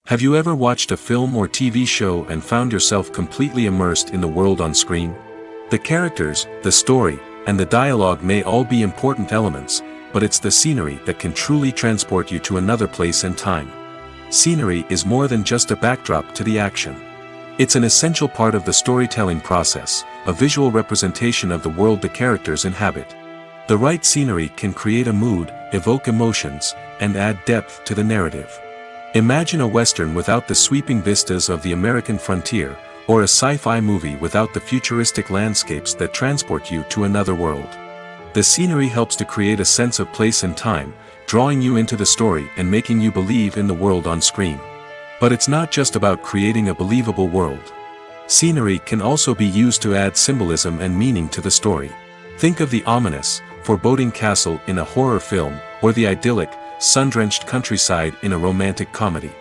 Have you ever watched a film or TV show and found yourself completely immersed in the world on screen? The characters, the story, and the dialogue may all be important elements, but it's the scenery that can truly transport you to another place and time. Scenery is more than just a backdrop to the action. It's an essential part of the storytelling process, a visual representation of the world the characters inhabit. The right scenery can create a mood, evoke emotions, and add depth to the narrative. Imagine a Western without the sweeping vistas of the American frontier, or a sci-fi movie without the futuristic landscapes that transport you to another world. The scenery helps to create a sense of place and time, drawing you into the story and making you believe in the world on screen. But it's not just about creating a believable world. Scenery can also be used to add symbolism and meaning to the story. Think of the ominous, foreboding castle in a horror film, or the idyllic, sun-drenched countryside in a romantic comedy.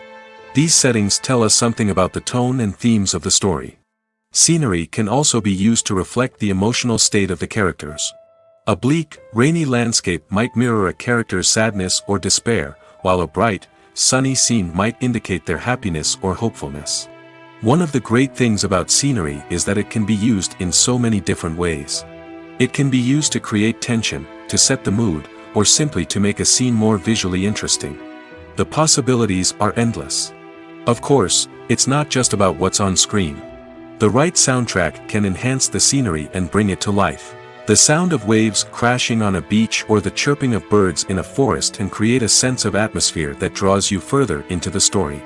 These settings tell us something about the tone and themes of the story. Scenery can also be used to reflect the emotional state of the characters. A bleak, rainy landscape might mirror a character's sadness or despair, while a bright, sunny scene might indicate their happiness or hopefulness. One of the great things about scenery is that it can be used in so many different ways. It can be used to create tension, to set the mood, or simply to make a scene more visually interesting. The possibilities are endless. Of course, it's not just about what's on screen. The right soundtrack can enhance the scenery and bring it to life. The sound of waves crashing on a beach or the chirping of birds in a forest can create a sense of atmosphere that draws you further into the story.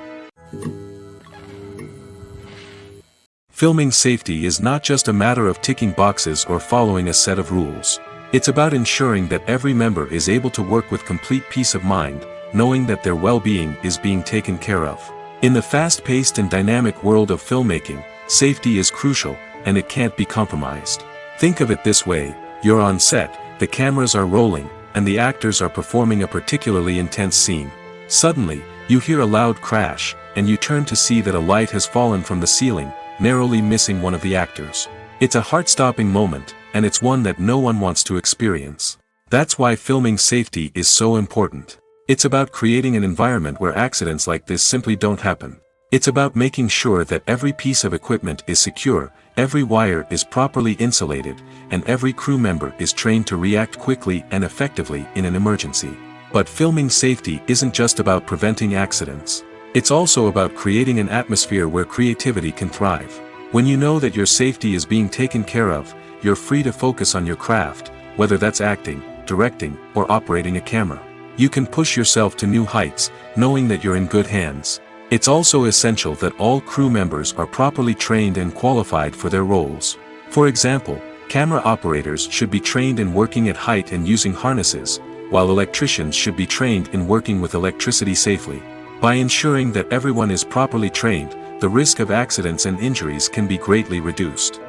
Filming safety is not just a matter of ticking boxes or following a set of rules. It's about ensuring that every member is able to work with complete peace of mind, knowing that their well-being is being taken care of. In the fast-paced and dynamic world of filmmaking, safety is crucial, and it can't be compromised. Think of it this way: you're on set, the cameras are rolling, and the actors are performing a particularly intense scene. Suddenly, you hear a loud crash, and you turn to see that a light has fallen from the ceiling, narrowly missing one of the actors. It's a heart-stopping moment, and it's one that no one wants to experience. That's why filming safety is so important. It's about creating an environment where accidents like this simply don't happen. It's about making sure that every piece of equipment is secure, every wire is properly insulated, and every crew member is trained to react quickly and effectively in an emergency. But filming safety isn't just about preventing accidents. It's also about creating an atmosphere where creativity can thrive. When you know that your safety is being taken care of, you're free to focus on your craft, whether that's acting, directing, or operating a camera. You can push yourself to new heights, knowing that you're in good hands. It's also essential that all crew members are properly trained and qualified for their roles. For example, camera operators should be trained in working at height and using harnesses, while electricians should be trained in working with electricity safely. By ensuring that everyone is properly trained, the risk of accidents and injuries can be greatly reduced.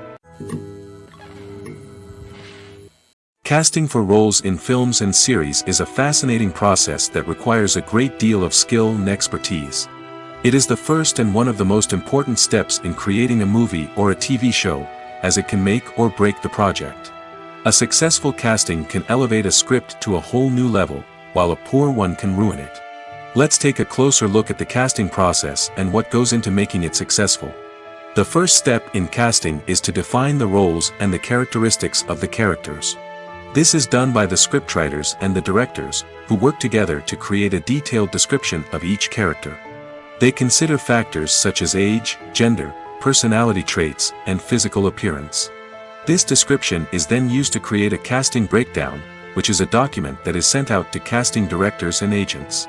Casting for roles in films and series is a fascinating process that requires a great deal of skill and expertise. It is the first and one of the most important steps in creating a movie or a TV show, as it can make or break the project. A successful casting can elevate a script to a whole new level, while a poor one can ruin it. Let's take a closer look at the casting process and what goes into making it successful. The first step in casting is to define the roles and the characteristics of the characters. This is done by the scriptwriters and the directors, who work together to create a detailed description of each character. They consider factors such as age, gender, personality traits, and physical appearance. This description is then used to create a casting breakdown, which is a document that is sent out to casting directors and agents.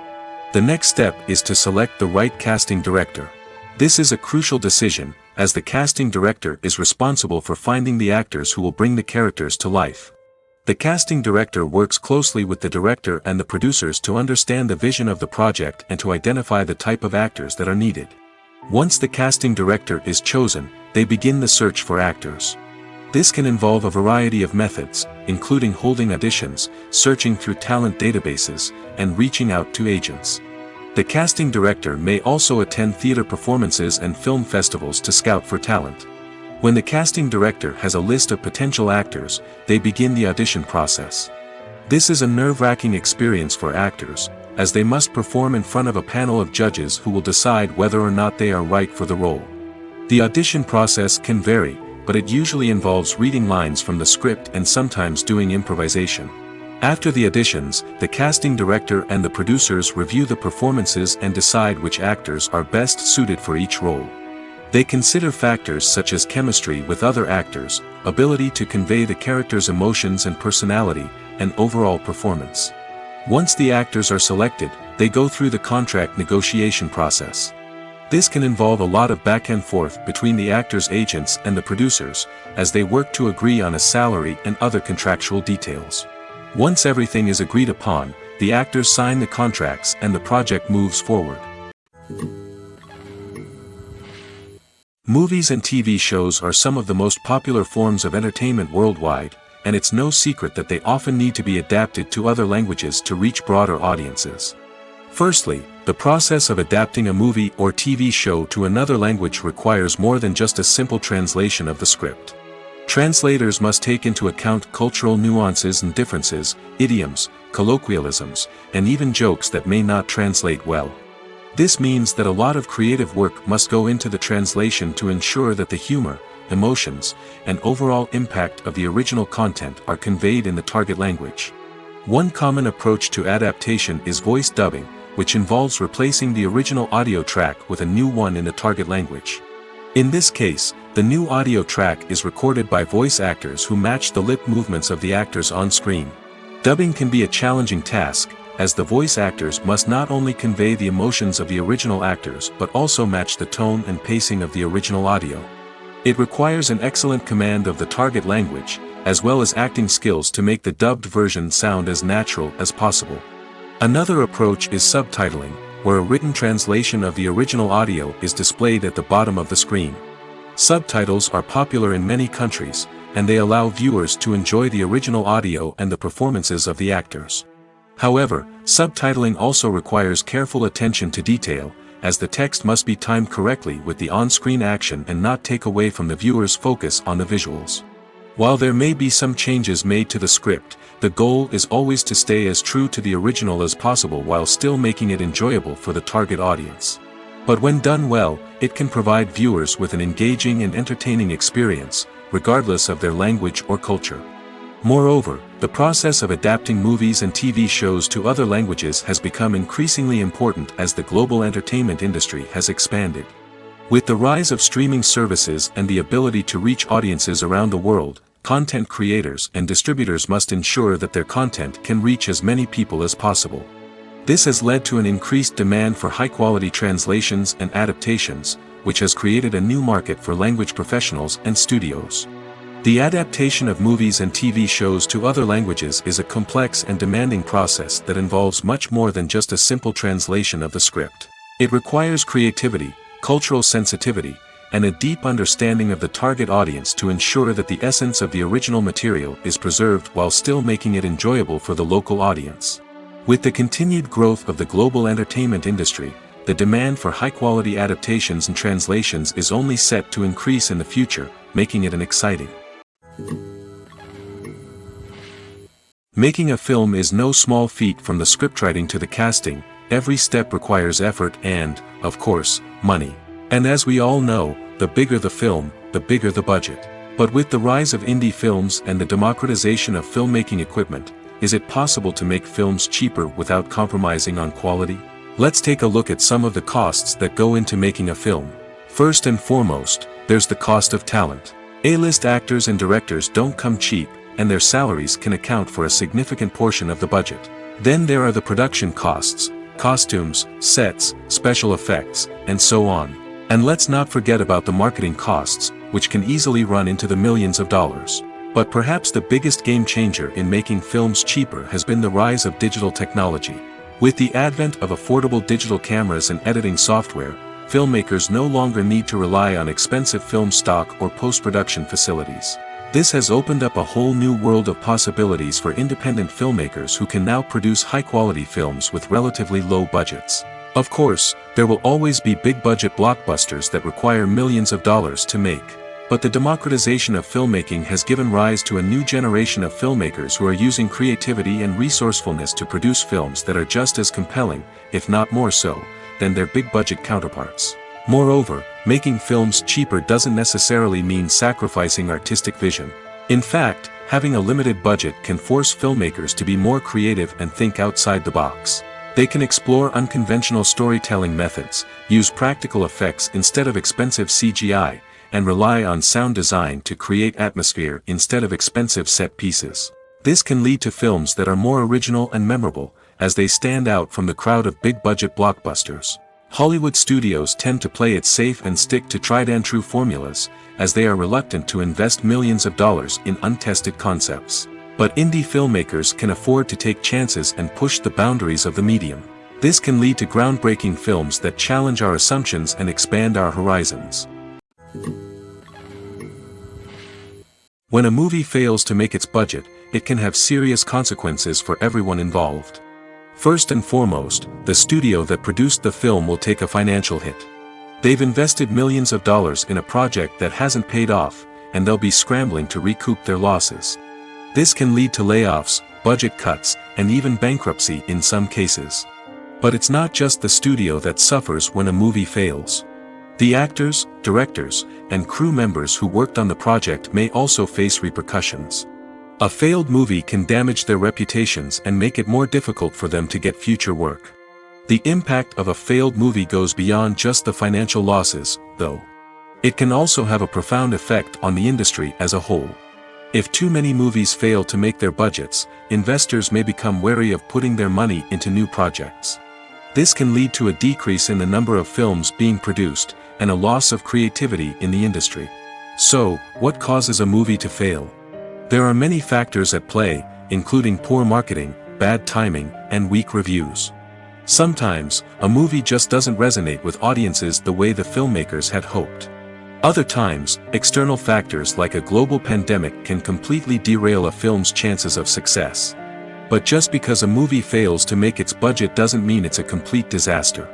The next step is to select the right casting director. This is a crucial decision, as the casting director is responsible for finding the actors who will bring the characters to life. The casting director works closely with the director and the producers to understand the vision of the project and to identify the type of actors that are needed. Once the casting director is chosen, they begin the search for actors. This can involve a variety of methods, including holding auditions, searching through talent databases, and reaching out to agents. The casting director may also attend theater performances and film festivals to scout for talent. When the casting director has a list of potential actors, they begin the audition process. This is a nerve-wracking experience for actors, as they must perform in front of a panel of judges who will decide whether or not they are right for the role. The audition process can vary, but it usually involves reading lines from the script and sometimes doing improvisation. After the auditions, the casting director and the producers review the performances and decide which actors are best suited for each role. They consider factors such as chemistry with other actors, ability to convey the character's emotions and personality, and overall performance. Once the actors are selected, they go through the contract negotiation process. This can involve a lot of back and forth between the actors' agents and the producers, as they work to agree on a salary and other contractual details. Once everything is agreed upon, the actors sign the contracts and the project moves forward. Movies and TV shows are some of the most popular forms of entertainment worldwide, and it's no secret that they often need to be adapted to other languages to reach broader audiences. Firstly, the process of adapting a movie or TV show to another language requires more than just a simple translation of the script. Translators must take into account cultural nuances and differences, idioms, colloquialisms, and even jokes that may not translate well. This means that a lot of creative work must go into the translation to ensure that the humor, emotions, and overall impact of the original content are conveyed in the target language. One common approach to adaptation is voice dubbing, which involves replacing the original audio track with a new one in the target language. In this case, the new audio track is recorded by voice actors who match the lip movements of the actors on screen. Dubbing can be a challenging task, as the voice actors must not only convey the emotions of the original actors but also match the tone and pacing of the original audio. It requires an excellent command of the target language, as well as acting skills to make the dubbed version sound as natural as possible. Another approach is subtitling, where a written translation of the original audio is displayed at the bottom of the screen. Subtitles are popular in many countries, and they allow viewers to enjoy the original audio and the performances of the actors. However, subtitling also requires careful attention to detail, as the text must be timed correctly with the on-screen action and not take away from the viewer's focus on the visuals. While there may be some changes made to the script, the goal is always to stay as true to the original as possible while still making it enjoyable for the target audience. But when done well, it can provide viewers with an engaging and entertaining experience, regardless of their language or culture. Moreover, the process of adapting movies and TV shows to other languages has become increasingly important as the global entertainment industry has expanded. With the rise of streaming services and the ability to reach audiences around the world, content creators and distributors must ensure that their content can reach as many people as possible. This has led to an increased demand for high-quality translations and adaptations, which has created a new market for language professionals and studios. The adaptation of movies and TV shows to other languages is a complex and demanding process that involves much more than just a simple translation of the script. It requires creativity, cultural sensitivity, and a deep understanding of the target audience to ensure that the essence of the original material is preserved while still making it enjoyable for the local audience. With the continued growth of the global entertainment industry, the demand for high-quality adaptations and translations is only set to increase in the future, making it an exciting. Making a film is no small feat. From the scriptwriting to the casting, every step requires effort and, of course, money. And as we all know, the bigger the film, the bigger the budget. But with the rise of indie films and the democratization of filmmaking equipment, is it possible to make films cheaper without compromising on quality? Let's take a look at some of the costs that go into making a film. First and foremost, there's the cost of talent. A-list actors and directors don't come cheap, and their salaries can account for a significant portion of the budget. Then there are the production costs, costumes, sets, special effects, and so on. And let's not forget about the marketing costs, which can easily run into the millions of dollars. But perhaps the biggest game changer in making films cheaper has been the rise of digital technology. With the advent of affordable digital cameras and editing software, filmmakers no longer need to rely on expensive film stock or post-production facilities. This has opened up a whole new world of possibilities for independent filmmakers who can now produce high-quality films with relatively low budgets. Of course, there will always be big-budget blockbusters that require millions of dollars to make. But the democratization of filmmaking has given rise to a new generation of filmmakers who are using creativity and resourcefulness to produce films that are just as compelling, if not more so, than their big-budget counterparts. Moreover, making films cheaper doesn't necessarily mean sacrificing artistic vision. In fact, having a limited budget can force filmmakers to be more creative and think outside the box. They can explore unconventional storytelling methods, use practical effects instead of expensive CGI, and rely on sound design to create atmosphere instead of expensive set pieces. This can lead to films that are more original and memorable, as they stand out from the crowd of big-budget blockbusters. Hollywood studios tend to play it safe and stick to tried-and-true formulas, as they are reluctant to invest millions of dollars in untested concepts. But indie filmmakers can afford to take chances and push the boundaries of the medium. This can lead to groundbreaking films that challenge our assumptions and expand our horizons. When a movie fails to make its budget, it can have serious consequences for everyone involved. First and foremost, the studio that produced the film will take a financial hit. They've invested millions of dollars in a project that hasn't paid off, and they'll be scrambling to recoup their losses. This can lead to layoffs, budget cuts, and even bankruptcy in some cases. But it's not just the studio that suffers when a movie fails. The actors, directors, and crew members who worked on the project may also face repercussions. A failed movie can damage their reputations and make it more difficult for them to get future work. The impact of a failed movie goes beyond just the financial losses, though. It can also have a profound effect on the industry as a whole. If too many movies fail to make their budgets, investors may become wary of putting their money into new projects. This can lead to a decrease in the number of films being produced, and a loss of creativity in the industry. So, what causes a movie to fail? There are many factors at play, including poor marketing, bad timing, and weak reviews. Sometimes, a movie just doesn't resonate with audiences the way the filmmakers had hoped. Other times, external factors like a global pandemic can completely derail a film's chances of success. But just because a movie fails to make its budget doesn't mean it's a complete disaster.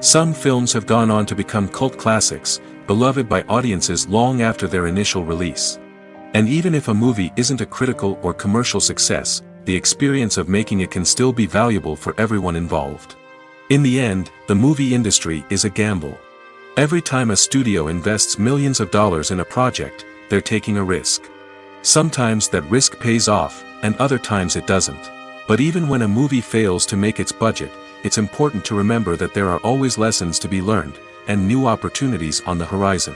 Some films have gone on to become cult classics, beloved by audiences long after their initial release. And even if a movie isn't a critical or commercial success, the experience of making it can still be valuable for everyone involved. In the end, the movie industry is a gamble. Every time a studio invests millions of dollars in a project, they're taking a risk. Sometimes that risk pays off, and other times it doesn't. But even when a movie fails to make its budget, it's important to remember that there are always lessons to be learned, and new opportunities on the horizon.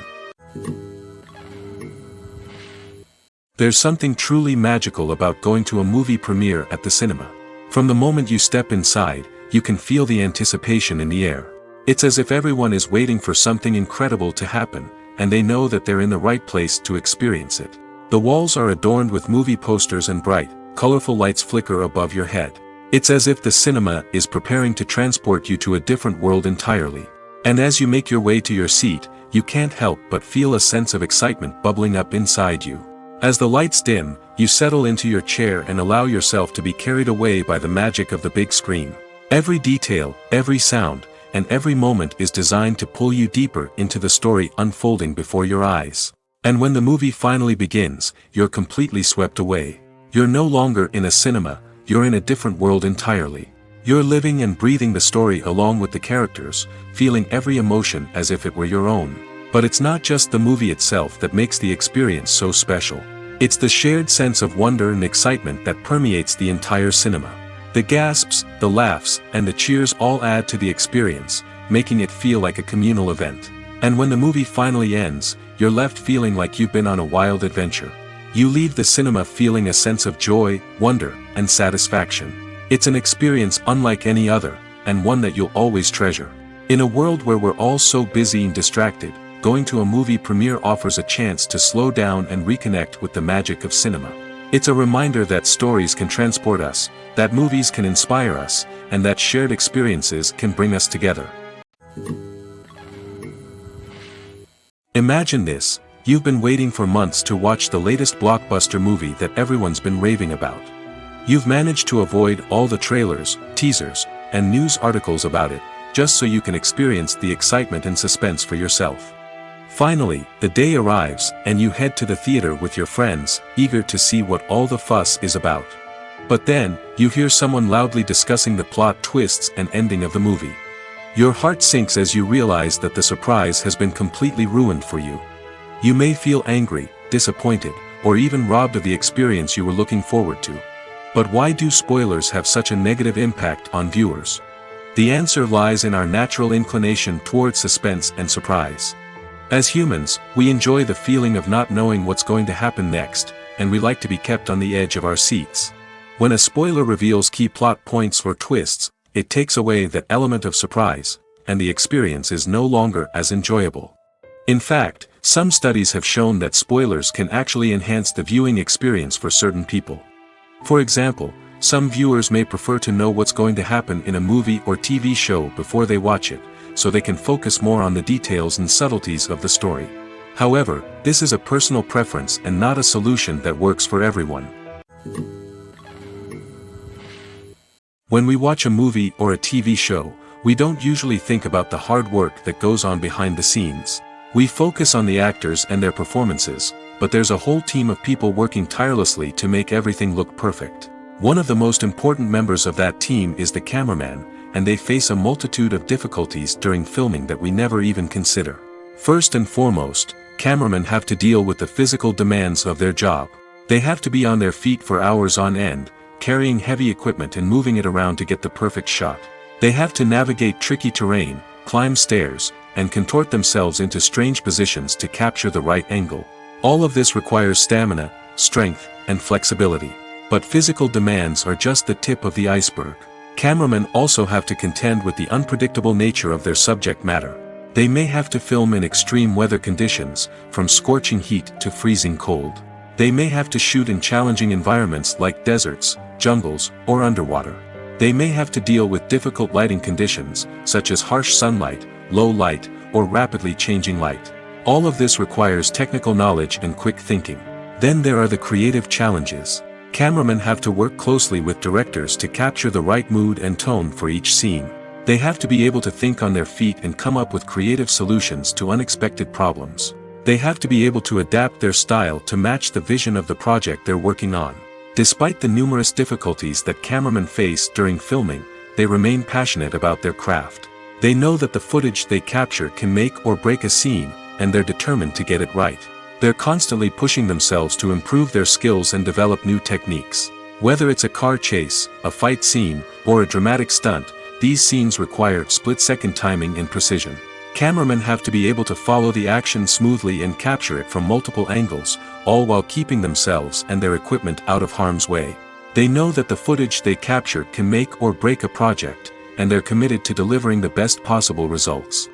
There's something truly magical about going to a movie premiere at the cinema. From the moment you step inside, you can feel the anticipation in the air. It's as if everyone is waiting for something incredible to happen, and they know that they're in the right place to experience it. The walls are adorned with movie posters and bright, colorful lights flicker above your head. It's as if the cinema is preparing to transport you to a different world entirely. And as you make your way to your seat, you can't help but feel a sense of excitement bubbling up inside you. As the lights dim, you settle into your chair and allow yourself to be carried away by the magic of the big screen. Every detail, every sound, and every moment is designed to pull you deeper into the story unfolding before your eyes. And when the movie finally begins, you're completely swept away. You're no longer in a cinema, you're in a different world entirely. You're living and breathing the story along with the characters, feeling every emotion as if it were your own. But it's not just the movie itself that makes the experience so special. It's the shared sense of wonder and excitement that permeates the entire cinema. The gasps, the laughs, and the cheers all add to the experience, making it feel like a communal event. And when the movie finally ends, you're left feeling like you've been on a wild adventure. You leave the cinema feeling a sense of joy, wonder, and satisfaction. It's an experience unlike any other, and one that you'll always treasure. In a world where we're all so busy and distracted, going to a movie premiere offers a chance to slow down and reconnect with the magic of cinema. It's a reminder that stories can transport us, that movies can inspire us, and that shared experiences can bring us together. Imagine this: you've been waiting for months to watch the latest blockbuster movie that everyone's been raving about. You've managed to avoid all the trailers, teasers, and news articles about it, just so you can experience the excitement and suspense for yourself. Finally, the day arrives, and you head to the theater with your friends, eager to see what all the fuss is about. But then, you hear someone loudly discussing the plot twists and ending of the movie. Your heart sinks as you realize that the surprise has been completely ruined for you. You may feel angry, disappointed, or even robbed of the experience you were looking forward to. But why do spoilers have such a negative impact on viewers? The answer lies in our natural inclination toward suspense and surprise. As humans, we enjoy the feeling of not knowing what's going to happen next, and we like to be kept on the edge of our seats. When a spoiler reveals key plot points or twists, it takes away that element of surprise, and the experience is no longer as enjoyable. In fact, some studies have shown that spoilers can actually enhance the viewing experience for certain people. For example, some viewers may prefer to know what's going to happen in a movie or TV show before they watch it, so they can focus more on the details and subtleties of the story. However, this is a personal preference and not a solution that works for everyone. When we watch a movie or a TV show, we don't usually think about the hard work that goes on behind the scenes. We focus on the actors and their performances, but there's a whole team of people working tirelessly to make everything look perfect. One of the most important members of that team is the cameraman, and they face a multitude of difficulties during filming that we never even consider. First and foremost, cameramen have to deal with the physical demands of their job. They have to be on their feet for hours on end, carrying heavy equipment and moving it around to get the perfect shot. They have to navigate tricky terrain, climb stairs, and contort themselves into strange positions to capture the right angle. All of this requires stamina, strength, and flexibility. But physical demands are just the tip of the iceberg. Cameramen also have to contend with the unpredictable nature of their subject matter. They may have to film in extreme weather conditions, from scorching heat to freezing cold. They may have to shoot in challenging environments like deserts, jungles, or underwater. They may have to deal with difficult lighting conditions, such as harsh sunlight, low light, or rapidly changing light. All of this requires technical knowledge and quick thinking. Then there are the creative challenges. Cameramen have to work closely with directors to capture the right mood and tone for each scene. They have to be able to think on their feet and come up with creative solutions to unexpected problems. They have to be able to adapt their style to match the vision of the project they're working on. Despite the numerous difficulties that cameramen face during filming, they remain passionate about their craft. They know that the footage they capture can make or break a scene, and they're determined to get it right. They're constantly pushing themselves to improve their skills and develop new techniques. Whether it's a car chase, a fight scene, or a dramatic stunt, these scenes require split-second timing and precision. Cameramen have to be able to follow the action smoothly and capture it from multiple angles, all while keeping themselves and their equipment out of harm's way. They know that the footage they capture can make or break a project, and they're committed to delivering the best possible results.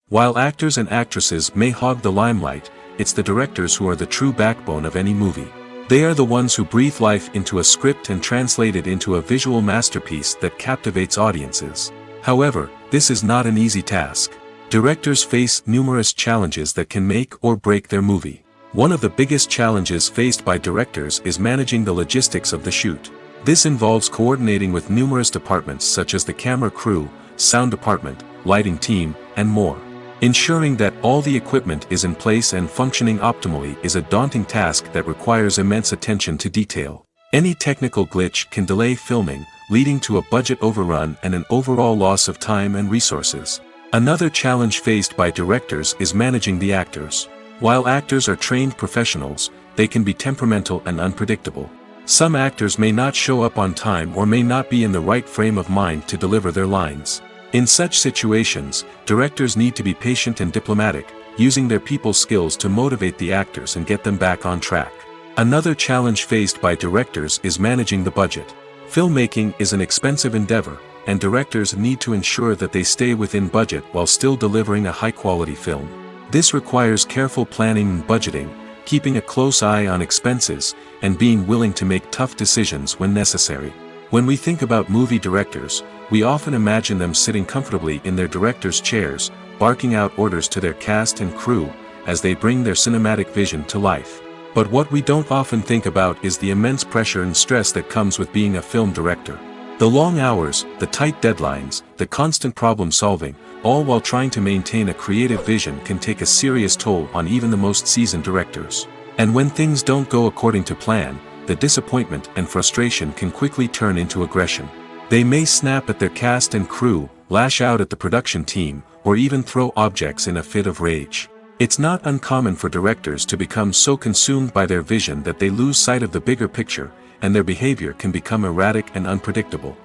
While actors and actresses may hog the limelight, it's the directors who are the true backbone of any movie. They are the ones who breathe life into a script and translate it into a visual masterpiece that captivates audiences. However, this is not an easy task. Directors face numerous challenges that can make or break their movie. One of the biggest challenges faced by directors is managing the logistics of the shoot. This involves coordinating with numerous departments such as the camera crew, sound department, lighting team, and more. Ensuring that all the equipment is in place and functioning optimally is a daunting task that requires immense attention to detail. Any technical glitch can delay filming, leading to a budget overrun and an overall loss of time and resources. Another challenge faced by directors is managing the actors. While actors are trained professionals, they can be temperamental and unpredictable. Some actors may not show up on time or may not be in the right frame of mind to deliver their lines. In such situations, directors need to be patient and diplomatic, using their people skills to motivate the actors and get them back on track. Another challenge faced by directors is managing the budget. Filmmaking is an expensive endeavor, and directors need to ensure that they stay within budget while still delivering a high-quality film. This requires careful planning and budgeting, keeping a close eye on expenses, and being willing to make tough decisions when necessary. When we think about movie directors, we often imagine them sitting comfortably in their director's chairs, barking out orders to their cast and crew, as they bring their cinematic vision to life. But what we don't often think about is the immense pressure and stress that comes with being a film director. The long hours, the tight deadlines, the constant problem solving, all while trying to maintain a creative vision can take a serious toll on even the most seasoned directors. And when things don't go according to plan, the disappointment and frustration can quickly turn into aggression. They may snap at their cast and crew, lash out at the production team, or even throw objects in a fit of rage. It's not uncommon for directors to become so consumed by their vision that they lose sight of the bigger picture, and their behavior can become erratic and unpredictable.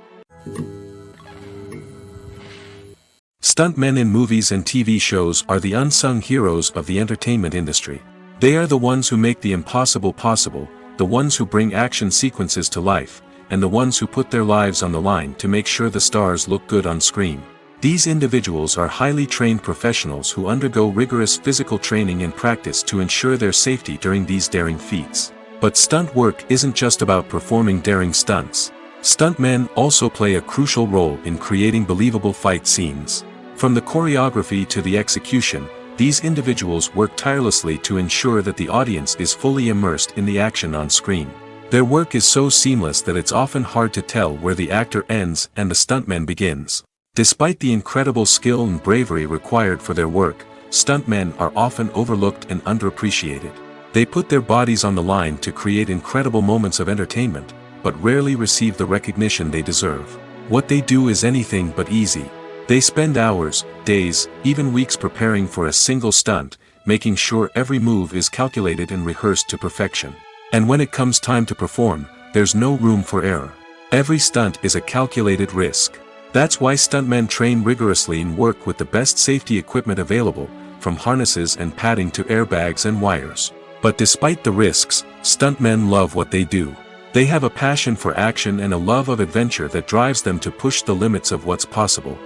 Stuntmen in movies and TV shows are the unsung heroes of the entertainment industry. They are the ones who make the impossible possible, the ones who bring action sequences to life, and the ones who put their lives on the line to make sure the stars look good on screen. These individuals are highly trained professionals who undergo rigorous physical training and practice to ensure their safety during these daring feats. But stunt work isn't just about performing daring stunts. Stuntmen also play a crucial role in creating believable fight scenes. From the choreography to the execution, these individuals work tirelessly to ensure that the audience is fully immersed in the action on screen. Their work is so seamless that it's often hard to tell where the actor ends and the stuntman begins. Despite the incredible skill and bravery required for their work, stuntmen are often overlooked and underappreciated. They put their bodies on the line to create incredible moments of entertainment, but rarely receive the recognition they deserve. What they do is anything but easy. They spend hours, days, even weeks preparing for a single stunt, making sure every move is calculated and rehearsed to perfection. And when it comes time to perform, there's no room for error. Every stunt is a calculated risk. That's why stuntmen train rigorously and work with the best safety equipment available, from harnesses and padding to airbags and wires. But despite the risks, stuntmen love what they do. They have a passion for action and a love of adventure that drives them to push the limits of what's possible.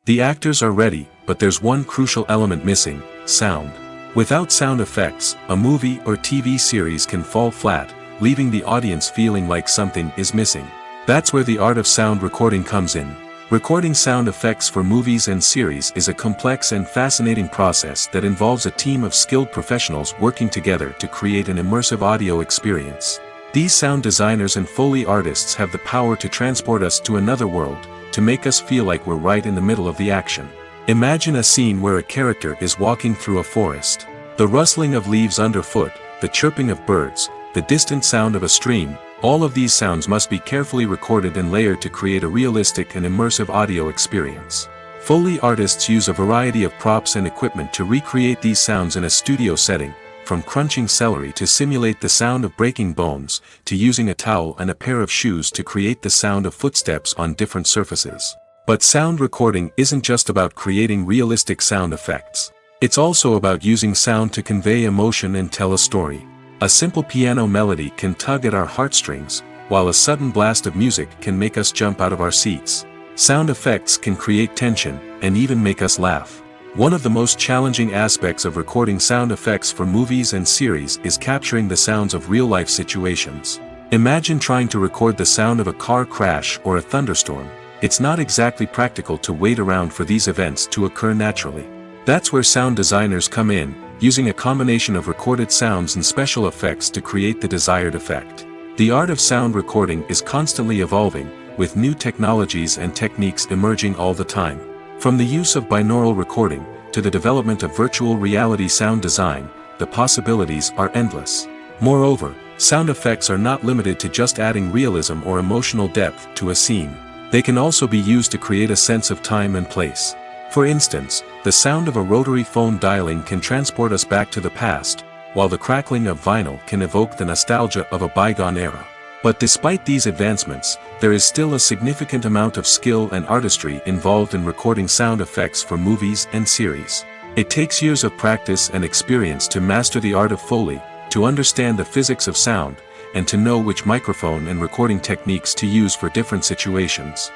The actors are ready, but there's one crucial element missing: sound. Without sound effects, a movie or TV series can fall flat, leaving the audience feeling like something is missing. That's where the art of sound recording comes in. Recording sound effects for movies and series is a complex and fascinating process that involves a team of skilled professionals working together to create an immersive audio experience. These sound designers and Foley artists have the power to transport us to another world, to make us feel like we're right in the middle of the action. Imagine a scene where a character is walking through a forest. The rustling of leaves underfoot, the chirping of birds, the distant sound of a stream, all of these sounds must be carefully recorded and layered to create a realistic and immersive audio experience. Foley artists use a variety of props and equipment to recreate these sounds in a studio setting, from crunching celery to simulate the sound of breaking bones, to using a towel and a pair of shoes to create the sound of footsteps on different surfaces. But sound recording isn't just about creating realistic sound effects. It's also about using sound to convey emotion and tell a story. A simple piano melody can tug at our heartstrings, while a sudden blast of music can make us jump out of our seats. Sound effects can create tension, and even make us laugh. One of the most challenging aspects of recording sound effects for movies and series is capturing the sounds of real-life situations. Imagine trying to record the sound of a car crash or a thunderstorm. It's not exactly practical to wait around for these events to occur naturally. That's where sound designers come in, using a combination of recorded sounds and special effects to create the desired effect. The art of sound recording is constantly evolving, with new technologies and techniques emerging all the time. From the use of binaural recording, to the development of virtual reality sound design, the possibilities are endless. Moreover, sound effects are not limited to just adding realism or emotional depth to a scene. They can also be used to create a sense of time and place. For instance, the sound of a rotary phone dialing can transport us back to the past, while the crackling of vinyl can evoke the nostalgia of a bygone era. But despite these advancements, there is still a significant amount of skill and artistry involved in recording sound effects for movies and series. It takes years of practice and experience to master the art of Foley, to understand the physics of sound, and to know which microphone and recording techniques to use for different situations.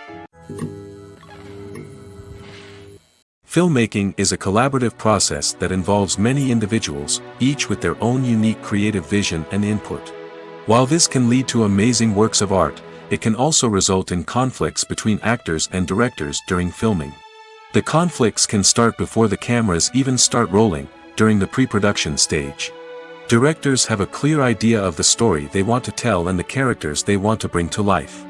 Filmmaking is a collaborative process that involves many individuals, each with their own unique creative vision and input. While this can lead to amazing works of art, it can also result in conflicts between actors and directors during filming. The conflicts can start before the cameras even start rolling, during the pre-production stage. Directors have a clear idea of the story they want to tell and the characters they want to bring to life.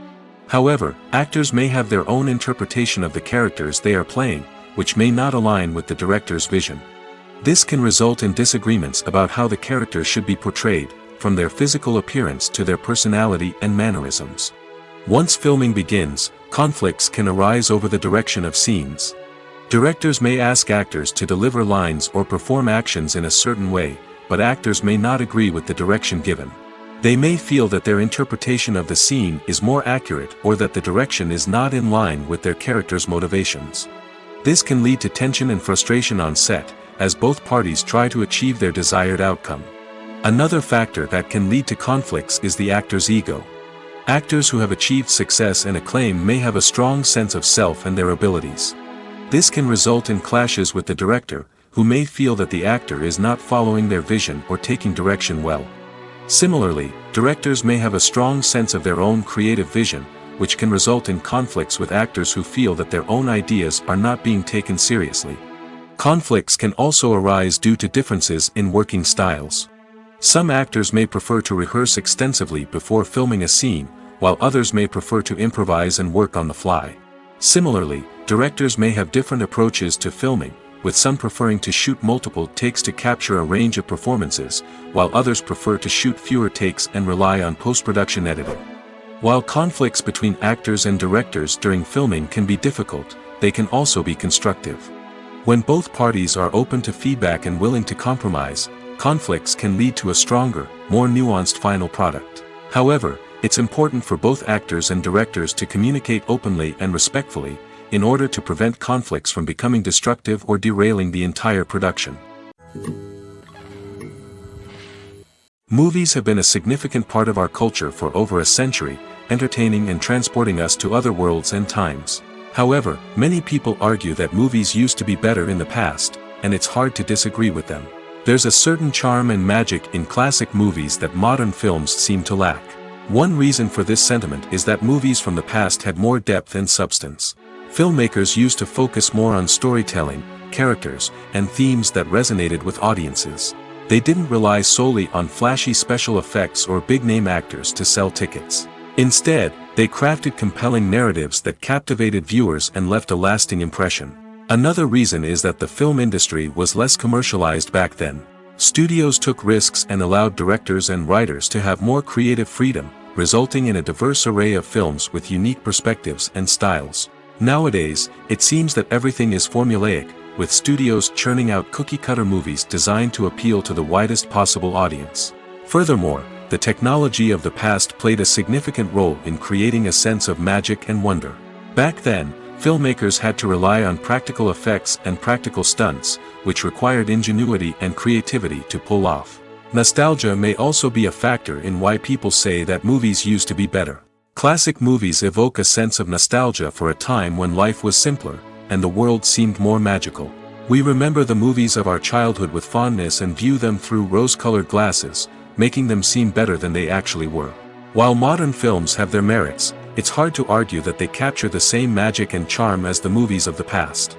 However, actors may have their own interpretation of the characters they are playing, which may not align with the director's vision. This can result in disagreements about how the characters should be portrayed, from their physical appearance to their personality and mannerisms. Once filming begins, conflicts can arise over the direction of scenes. Directors may ask actors to deliver lines or perform actions in a certain way, but actors may not agree with the direction given. They may feel that their interpretation of the scene is more accurate or that the direction is not in line with their character's motivations. This can lead to tension and frustration on set, as both parties try to achieve their desired outcome. Another factor that can lead to conflicts is the actor's ego. Actors who have achieved success and acclaim may have a strong sense of self and their abilities. This can result in clashes with the director, who may feel that the actor is not following their vision or taking direction well. Similarly, directors may have a strong sense of their own creative vision, which can result in conflicts with actors who feel that their own ideas are not being taken seriously. Conflicts can also arise due to differences in working styles. Some actors may prefer to rehearse extensively before filming a scene, while others may prefer to improvise and work on the fly. Similarly, directors may have different approaches to filming, with some preferring to shoot multiple takes to capture a range of performances, while others prefer to shoot fewer takes and rely on post-production editing. While conflicts between actors and directors during filming can be difficult, they can also be constructive. When both parties are open to feedback and willing to compromise, conflicts can lead to a stronger, more nuanced final product. However, it's important for both actors and directors to communicate openly and respectfully, in order to prevent conflicts from becoming destructive or derailing the entire production. Movies have been a significant part of our culture for over a century, entertaining and transporting us to other worlds and times. However, many people argue that movies used to be better in the past, and it's hard to disagree with them. There's a certain charm and magic in classic movies that modern films seem to lack. One reason for this sentiment is that movies from the past had more depth and substance. Filmmakers used to focus more on storytelling, characters, and themes that resonated with audiences. They didn't rely solely on flashy special effects or big-name actors to sell tickets. Instead, they crafted compelling narratives that captivated viewers and left a lasting impression. Another reason is that the film industry was less commercialized back then. Studios took risks and allowed directors and writers to have more creative freedom, resulting in a diverse array of films with unique perspectives and styles. Nowadays, it seems that everything is formulaic, with studios churning out cookie-cutter movies designed to appeal to the widest possible audience. Furthermore, the technology of the past played a significant role in creating a sense of magic and wonder. Back then, filmmakers had to rely on practical effects and practical stunts, which required ingenuity and creativity to pull off. Nostalgia may also be a factor in why people say that movies used to be better. Classic movies evoke a sense of nostalgia for a time when life was simpler, and the world seemed more magical. We remember the movies of our childhood with fondness and view them through rose-colored glasses, making them seem better than they actually were. While modern films have their merits, it's hard to argue that they capture the same magic and charm as the movies of the past.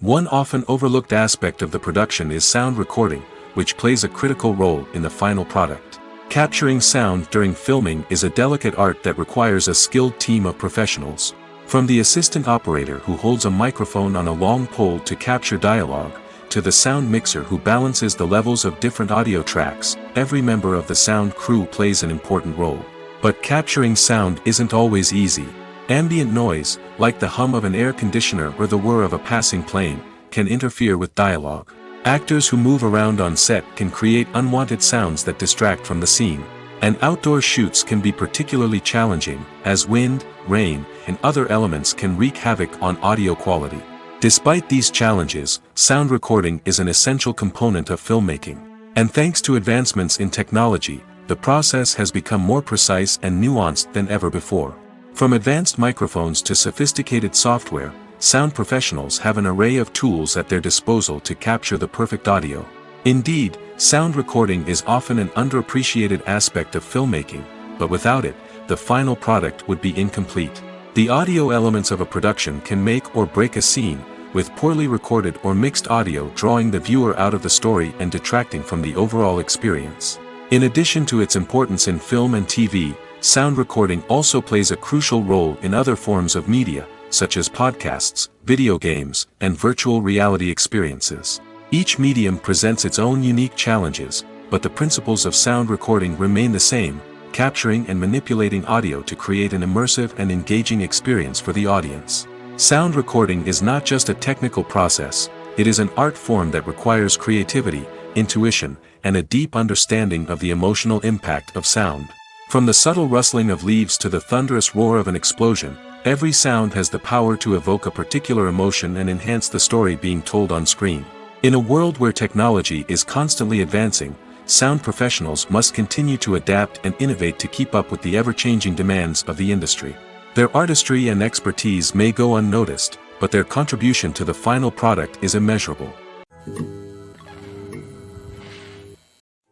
One often overlooked aspect of the production is sound recording, which plays a critical role in the final product. Capturing sound during filming is a delicate art that requires a skilled team of professionals. From the assistant operator who holds a microphone on a long pole to capture dialogue, to the sound mixer who balances the levels of different audio tracks, every member of the sound crew plays an important role. But capturing sound isn't always easy. Ambient noise, like the hum of an air conditioner or the whir of a passing plane, can interfere with dialogue. Actors who move around on set can create unwanted sounds that distract from the scene. And outdoor shoots can be particularly challenging, as wind, rain, and other elements can wreak havoc on audio quality. Despite these challenges, sound recording is an essential component of filmmaking. And thanks to advancements in technology, the process has become more precise and nuanced than ever before. From advanced microphones to sophisticated software, sound professionals have an array of tools at their disposal to capture the perfect audio. Indeed, sound recording is often an underappreciated aspect of filmmaking, but without it, the final product would be incomplete. The audio elements of a production can make or break a scene, with poorly recorded or mixed audio drawing the viewer out of the story and detracting from the overall experience. In addition to its importance in film and TV, sound recording also plays a crucial role in other forms of media, such as podcasts, video games, and virtual reality experiences. Each medium presents its own unique challenges, but the principles of sound recording remain the same, capturing and manipulating audio to create an immersive and engaging experience for the audience. Sound recording is not just a technical process, it is an art form that requires creativity, intuition, and a deep understanding of the emotional impact of sound. From the subtle rustling of leaves to the thunderous roar of an explosion, every sound has the power to evoke a particular emotion and enhance the story being told on screen. In a world where technology is constantly advancing, sound professionals must continue to adapt and innovate to keep up with the ever-changing demands of the industry. Their artistry and expertise may go unnoticed, but their contribution to the final product is immeasurable.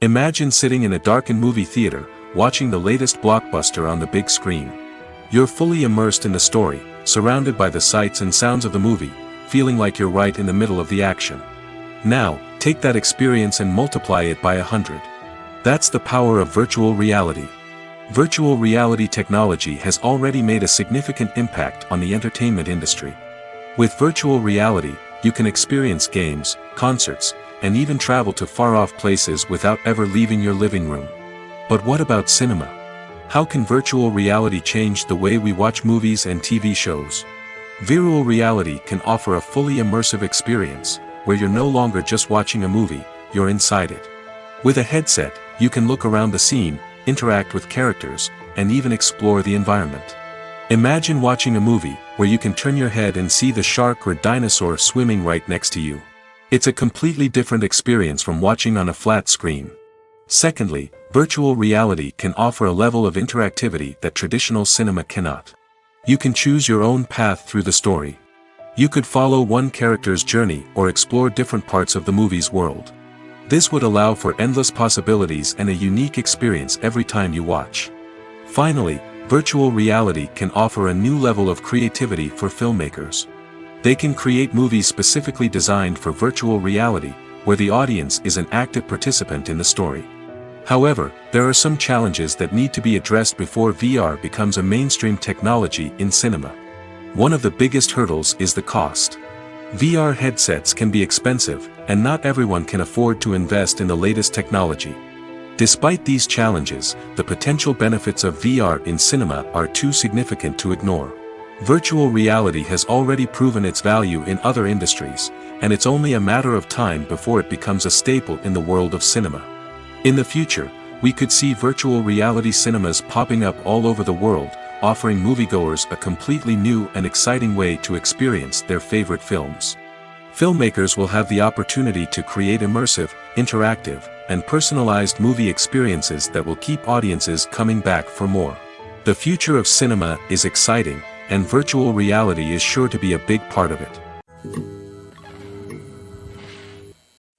Imagine sitting in a darkened movie theater, watching the latest blockbuster on the big screen. You're fully immersed in the story, surrounded by the sights and sounds of the movie, feeling like you're right in the middle of the action. Now, take that experience and multiply it by 100. That's the power of virtual reality. Virtual reality technology has already made a significant impact on the entertainment industry. With virtual reality, you can experience games, concerts, and even travel to far-off places without ever leaving your living room. But what about cinema? How can virtual reality change the way we watch movies and TV shows? Virtual reality can offer a fully immersive experience, where you're no longer just watching a movie, you're inside it. With a headset, you can look around the scene, interact with characters, and even explore the environment. Imagine watching a movie, where you can turn your head and see the shark or dinosaur swimming right next to you. It's a completely different experience from watching on a flat screen. Secondly, virtual reality can offer a level of interactivity that traditional cinema cannot. You can choose your own path through the story. You could follow one character's journey or explore different parts of the movie's world. This would allow for endless possibilities and a unique experience every time you watch. Finally, virtual reality can offer a new level of creativity for filmmakers. They can create movies specifically designed for virtual reality, where the audience is an active participant in the story. However, there are some challenges that need to be addressed before VR becomes a mainstream technology in cinema. One of the biggest hurdles is the cost. VR headsets can be expensive, and not everyone can afford to invest in the latest technology. Despite these challenges, the potential benefits of VR in cinema are too significant to ignore. Virtual reality has already proven its value in other industries, and it's only a matter of time before it becomes a staple in the world of cinema. In the future, we could see virtual reality cinemas popping up all over the world, offering moviegoers a completely new and exciting way to experience their favorite films. Filmmakers will have the opportunity to create immersive, interactive, and personalized movie experiences that will keep audiences coming back for more. The future of cinema is exciting, and virtual reality is sure to be a big part of it.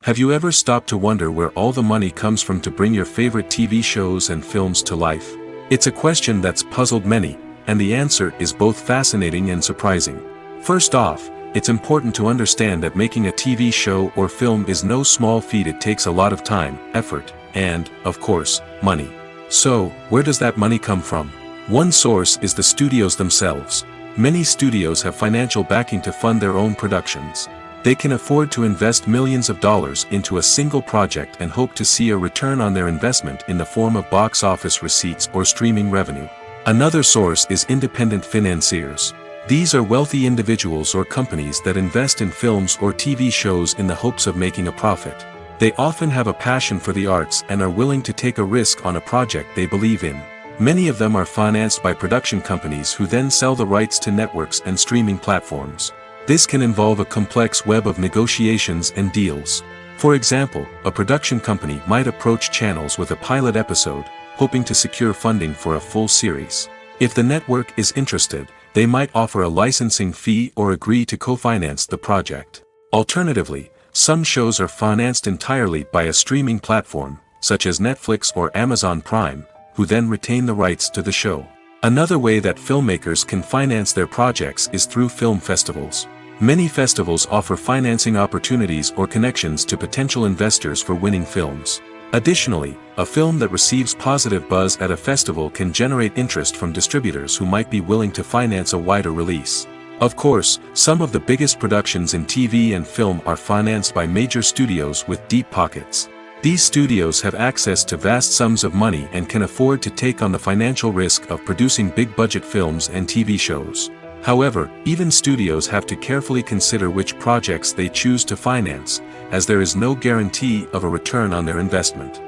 Have you ever stopped to wonder where all the money comes from to bring your favorite TV shows and films to life? It's a question that's puzzled many, and the answer is both fascinating and surprising. First off, it's important to understand that making a TV show or film is no small feat. It takes a lot of time, effort, and, of course, money. So, where does that money come from? One source is the studios themselves. Many studios have financial backing to fund their own productions. They can afford to invest millions of dollars into a single project and hope to see a return on their investment in the form of box office receipts or streaming revenue. Another source is independent financiers. These are wealthy individuals or companies that invest in films or TV shows in the hopes of making a profit. They often have a passion for the arts and are willing to take a risk on a project they believe in. Many of them are financed by production companies who then sell the rights to networks and streaming platforms. This can involve a complex web of negotiations and deals. For example, a production company might approach channels with a pilot episode, hoping to secure funding for a full series. If the network is interested, they might offer a licensing fee or agree to co-finance the project. Alternatively, some shows are financed entirely by a streaming platform, such as Netflix or Amazon Prime, who then retain the rights to the show. Another way that filmmakers can finance their projects is through film festivals. Many festivals offer financing opportunities or connections to potential investors for winning films. Additionally, a film that receives positive buzz at a festival can generate interest from distributors who might be willing to finance a wider release. Of course, some of the biggest productions in TV and film are financed by major studios with deep pockets. These studios have access to vast sums of money and can afford to take on the financial risk of producing big-budget films and TV shows. However, even studios have to carefully consider which projects they choose to finance, as there is no guarantee of a return on their investment.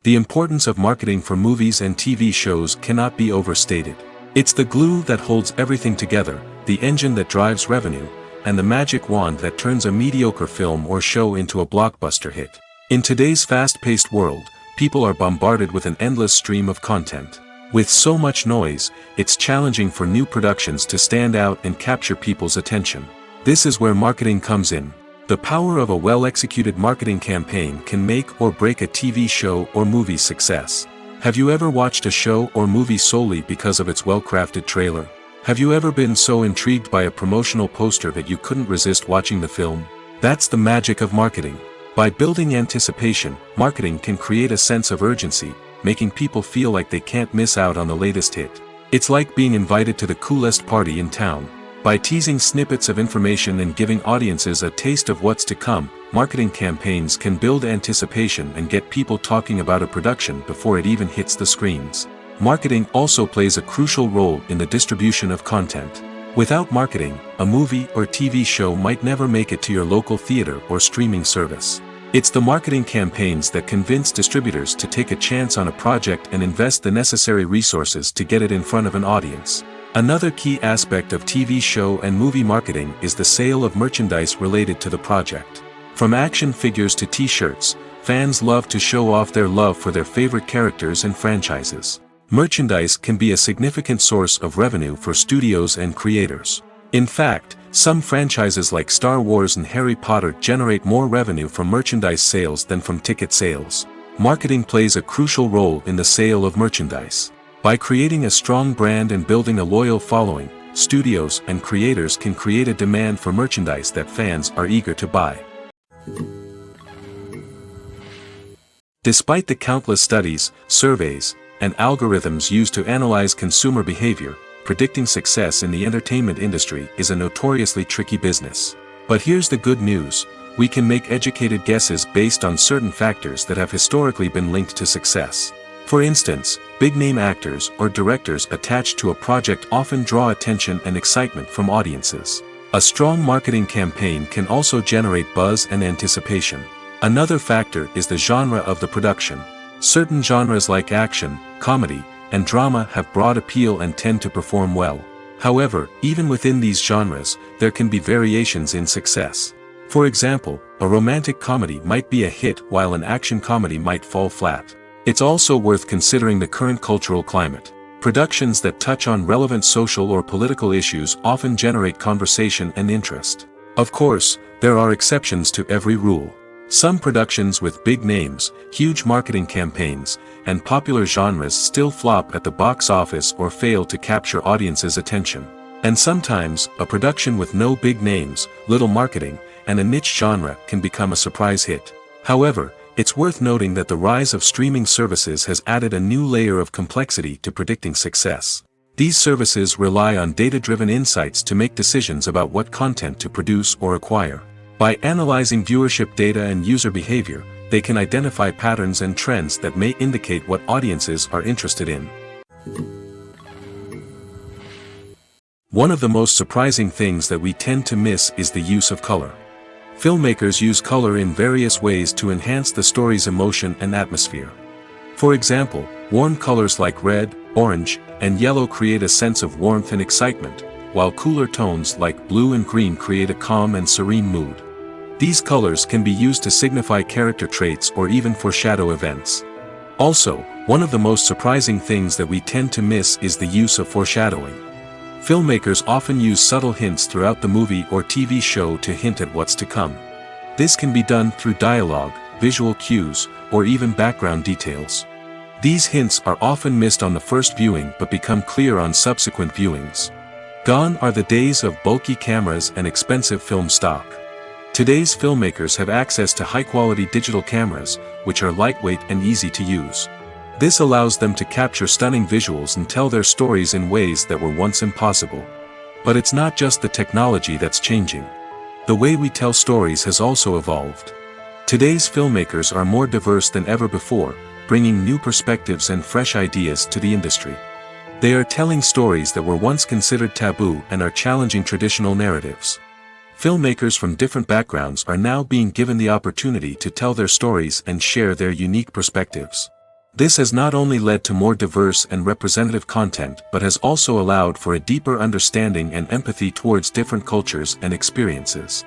The importance of marketing for movies and TV shows cannot be overstated. It's the glue that holds everything together, the engine that drives revenue, and the magic wand that turns a mediocre film or show into a blockbuster hit. In today's fast-paced world, people are bombarded with an endless stream of content. With so much noise, it's challenging for new productions to stand out and capture people's attention. This is where marketing comes in. The power of a well-executed marketing campaign can make or break a TV show or movie's success. Have you ever watched a show or movie solely because of its well-crafted trailer? Have you ever been so intrigued by a promotional poster that you couldn't resist watching the film? That's the magic of marketing. By building anticipation, marketing can create a sense of urgency, making people feel like they can't miss out on the latest hit. It's like being invited to the coolest party in town. By teasing snippets of information and giving audiences a taste of what's to come, marketing campaigns can build anticipation and get people talking about a production before it even hits the screens. Marketing also plays a crucial role in the distribution of content. Without marketing, a movie or TV show might never make it to your local theater or streaming service. It's the marketing campaigns that convince distributors to take a chance on a project and invest the necessary resources to get it in front of an audience. Another key aspect of TV show and movie marketing is the sale of merchandise related to the project. From action figures to t-shirts, fans love to show off their love for their favorite characters and franchises. Merchandise can be a significant source of revenue for studios and creators. In fact, some franchises like Star Wars and Harry Potter generate more revenue from merchandise sales than from ticket sales. Marketing plays a crucial role in the sale of merchandise. By creating a strong brand and building a loyal following, studios and creators can create a demand for merchandise that fans are eager to buy. Despite the countless studies, surveys, and algorithms used to analyze consumer behavior, predicting success in the entertainment industry is a notoriously tricky business. But here's the good news: we can make educated guesses based on certain factors that have historically been linked to success. For instance, big-name actors or directors attached to a project often draw attention and excitement from audiences. A strong marketing campaign can also generate buzz and anticipation. Another factor is the genre of the production. Certain genres like action, comedy, and drama have broad appeal and tend to perform well. However, even within these genres, there can be variations in success. For example, a romantic comedy might be a hit while an action comedy might fall flat. It's also worth considering the current cultural climate. Productions that touch on relevant social or political issues often generate conversation and interest. Of course, there are exceptions to every rule. Some productions with big names, huge marketing campaigns, and popular genres still flop at the box office or fail to capture audiences' attention. And sometimes, a production with no big names, little marketing, and a niche genre can become a surprise hit. However, it's worth noting that the rise of streaming services has added a new layer of complexity to predicting success. These services rely on data-driven insights to make decisions about what content to produce or acquire. By analyzing viewership data and user behavior, they can identify patterns and trends that may indicate what audiences are interested in. One of the most surprising things that we tend to miss is the use of color. Filmmakers use color in various ways to enhance the story's emotion and atmosphere. For example, warm colors like red, orange, and yellow create a sense of warmth and excitement, while cooler tones like blue and green create a calm and serene mood. These colors can be used to signify character traits or even foreshadow events. Also, one of the most surprising things that we tend to miss is the use of foreshadowing. Filmmakers often use subtle hints throughout the movie or TV show to hint at what's to come. This can be done through dialogue, visual cues, or even background details. These hints are often missed on the first viewing but become clear on subsequent viewings. Gone are the days of bulky cameras and expensive film stock. Today's filmmakers have access to high-quality digital cameras, which are lightweight and easy to use. This allows them to capture stunning visuals and tell their stories in ways that were once impossible. But it's not just the technology that's changing. The way we tell stories has also evolved. Today's filmmakers are more diverse than ever before, bringing new perspectives and fresh ideas to the industry. They are telling stories that were once considered taboo and are challenging traditional narratives. Filmmakers from different backgrounds are now being given the opportunity to tell their stories and share their unique perspectives. This has not only led to more diverse and representative content but has also allowed for a deeper understanding and empathy towards different cultures and experiences.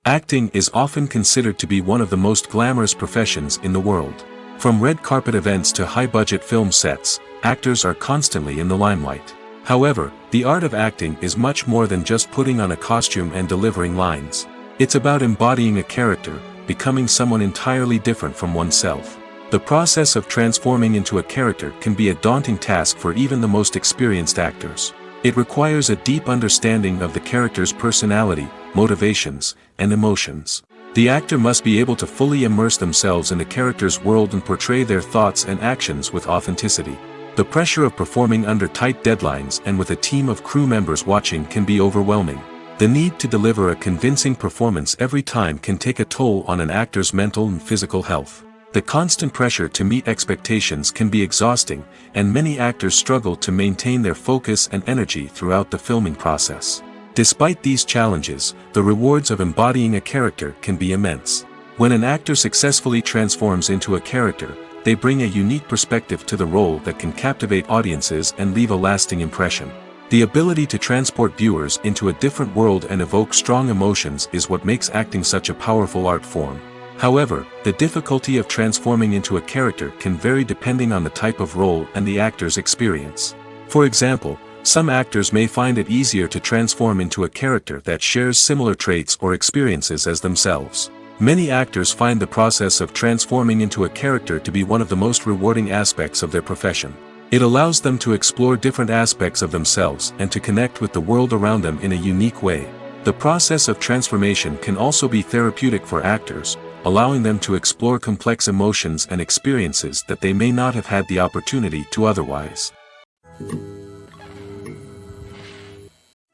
Acting is often considered to be one of the most glamorous professions in the world. From red carpet events to high-budget film sets, actors are constantly in the limelight. However, the art of acting is much more than just putting on a costume and delivering lines. It's about embodying a character, becoming someone entirely different from oneself. The process of transforming into a character can be a daunting task for even the most experienced actors. It requires a deep understanding of the character's personality, motivations, and emotions. The actor must be able to fully immerse themselves in the character's world and portray their thoughts and actions with authenticity. The pressure of performing under tight deadlines and with a team of crew members watching can be overwhelming. The need to deliver a convincing performance every time can take a toll on an actor's mental and physical health. The constant pressure to meet expectations can be exhausting, and many actors struggle to maintain their focus and energy throughout the filming process. Despite these challenges, the rewards of embodying a character can be immense. When an actor successfully transforms into a character, they bring a unique perspective to the role that can captivate audiences and leave a lasting impression. The ability to transport viewers into a different world and evoke strong emotions is what makes acting such a powerful art form. However, the difficulty of transforming into a character can vary depending on the type of role and the actor's experience. For example, some actors may find it easier to transform into a character that shares similar traits or experiences as themselves. Many actors find the process of transforming into a character to be one of the most rewarding aspects of their profession. It allows them to explore different aspects of themselves and to connect with the world around them in a unique way. The process of transformation can also be therapeutic for actors, allowing them to explore complex emotions and experiences that they may not have had the opportunity to otherwise.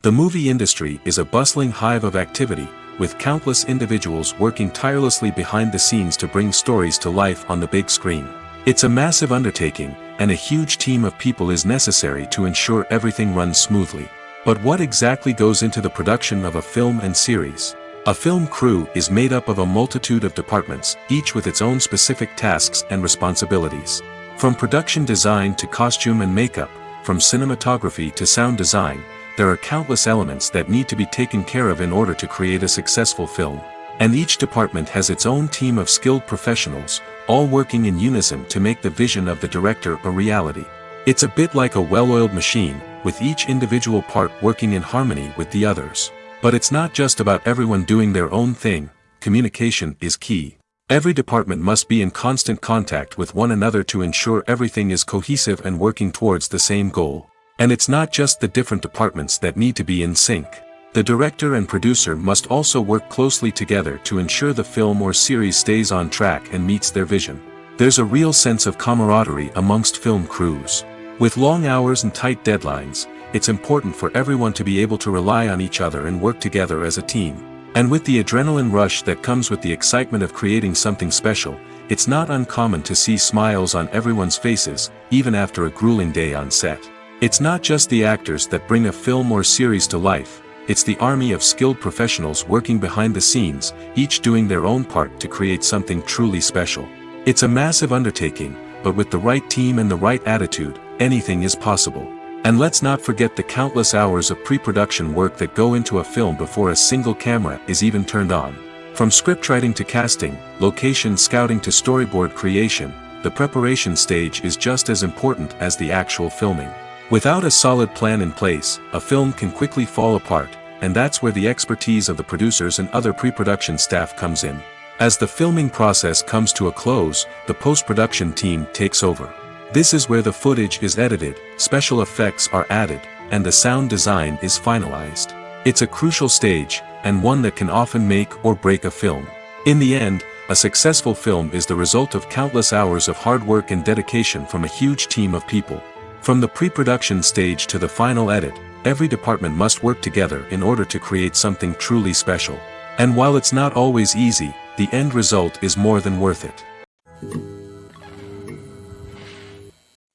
The movie industry is a bustling hive of activity, with countless individuals working tirelessly behind the scenes to bring stories to life on the big screen. It's a massive undertaking, and a huge team of people is necessary to ensure everything runs smoothly. But what exactly goes into the production of a film and series? A film crew is made up of a multitude of departments, each with its own specific tasks and responsibilities. From production design to costume and makeup, from cinematography to sound design, there are countless elements that need to be taken care of in order to create a successful film. And each department has its own team of skilled professionals, all working in unison to make the vision of the director a reality. It's a bit like a well-oiled machine, with each individual part working in harmony with the others. But it's not just about everyone doing their own thing. Communication is key. Every department must be in constant contact with one another to ensure everything is cohesive and working towards the same goal. And it's not just the different departments that need to be in sync. The director and producer must also work closely together to ensure the film or series stays on track and meets their vision. There's a real sense of camaraderie amongst film crews. With long hours and tight deadlines, it's important for everyone to be able to rely on each other and work together as a team. And with the adrenaline rush that comes with the excitement of creating something special, it's not uncommon to see smiles on everyone's faces, even after a grueling day on set. It's not just the actors that bring a film or series to life, it's the army of skilled professionals working behind the scenes, each doing their own part to create something truly special. It's a massive undertaking, but with the right team and the right attitude, anything is possible. And let's not forget the countless hours of pre-production work that go into a film before a single camera is even turned on. From scriptwriting to casting, location scouting to storyboard creation, the preparation stage is just as important as the actual filming. Without a solid plan in place, a film can quickly fall apart, and that's where the expertise of the producers and other pre-production staff comes in. As the filming process comes to a close, the post-production team takes over. This is where the footage is edited, special effects are added, and the sound design is finalized. It's a crucial stage, and one that can often make or break a film. In the end, a successful film is the result of countless hours of hard work and dedication from a huge team of people. From the pre-production stage to the final edit, every department must work together in order to create something truly special. And while it's not always easy, the end result is more than worth it.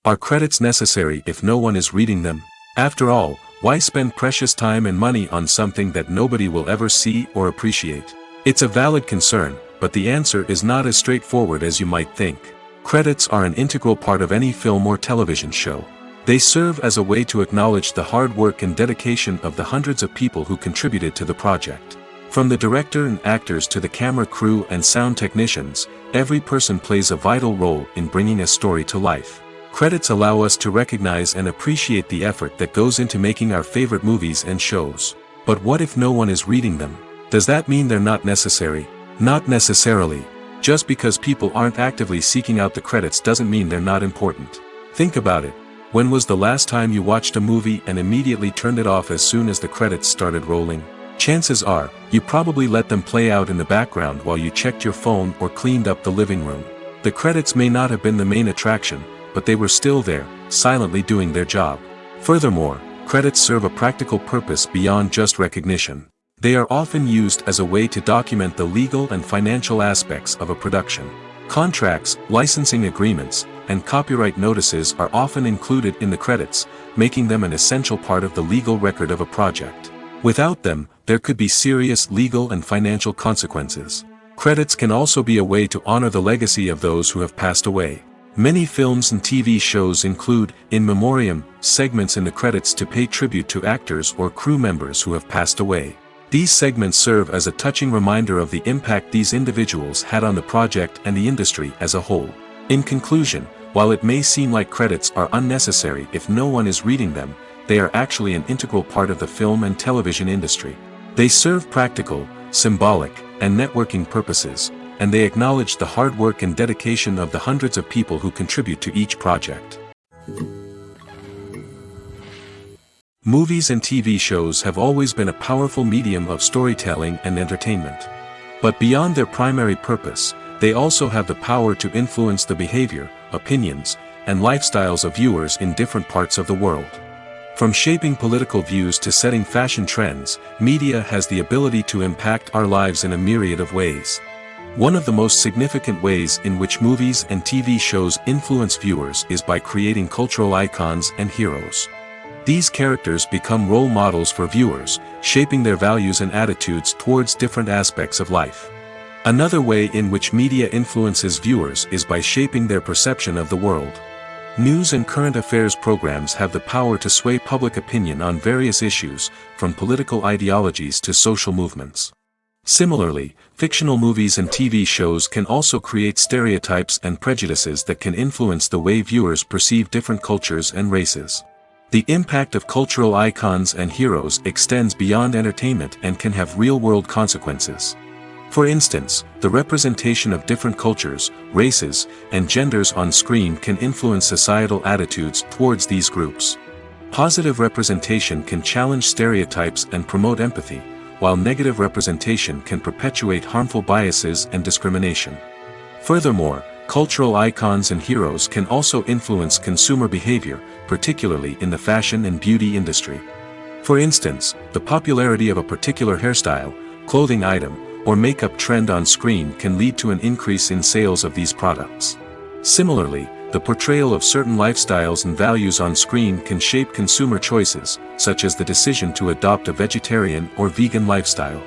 Are credits necessary if no one is reading them? After all, why spend precious time and money on something that nobody will ever see or appreciate? It's a valid concern, but the answer is not as straightforward as you might think. Credits are an integral part of any film or television show. They serve as a way to acknowledge the hard work and dedication of the hundreds of people who contributed to the project. From the director and actors to the camera crew and sound technicians, every person plays a vital role in bringing a story to life. Credits allow us to recognize and appreciate the effort that goes into making our favorite movies and shows. But what if no one is reading them? Does that mean they're not necessary? Not necessarily. Just because people aren't actively seeking out the credits doesn't mean they're not important. Think about it. When was the last time you watched a movie and immediately turned it off as soon as the credits started rolling? Chances are, you probably let them play out in the background while you checked your phone or cleaned up the living room. The credits may not have been the main attraction, but they were still there, silently doing their job. Furthermore, credits serve a practical purpose beyond just recognition. They are often used as a way to document the legal and financial aspects of a production. Contracts, licensing agreements, and copyright notices are often included in the credits, making them an essential part of the legal record of a project. Without them, there could be serious legal and financial consequences. Credits can also be a way to honor the legacy of those who have passed away. Many films and TV shows include, in memoriam, segments in the credits to pay tribute to actors or crew members who have passed away. These segments serve as a touching reminder of the impact these individuals had on the project and the industry as a whole. In conclusion, while it may seem like credits are unnecessary if no one is reading them, they are actually an integral part of the film and television industry. They serve practical, symbolic, and networking purposes, and they acknowledge the hard work and dedication of the hundreds of people who contribute to each project. Movies and TV shows have always been a powerful medium of storytelling and entertainment. But beyond their primary purpose, they also have the power to influence the behavior, opinions, and lifestyles of viewers in different parts of the world. From shaping political views to setting fashion trends, media has the ability to impact our lives in a myriad of ways. One of the most significant ways in which movies and TV shows influence viewers is by creating cultural icons and heroes. These characters become role models for viewers, shaping their values and attitudes towards different aspects of life. Another way in which media influences viewers is by shaping their perception of the world. News and current affairs programs have the power to sway public opinion on various issues, from political ideologies to social movements. Similarly, fictional movies and TV shows can also create stereotypes and prejudices that can influence the way viewers perceive different cultures and races. The impact of cultural icons and heroes extends beyond entertainment and can have real-world consequences. For instance, the representation of different cultures, races, and genders on screen can influence societal attitudes towards these groups. Positive representation can challenge stereotypes and promote empathy, while negative representation can perpetuate harmful biases and discrimination. Furthermore, cultural icons and heroes can also influence consumer behavior, particularly in the fashion and beauty industry. For instance, the popularity of a particular hairstyle, clothing item, or makeup trend on screen can lead to an increase in sales of these products. Similarly, the portrayal of certain lifestyles and values on screen can shape consumer choices, such as the decision to adopt a vegetarian or vegan lifestyle.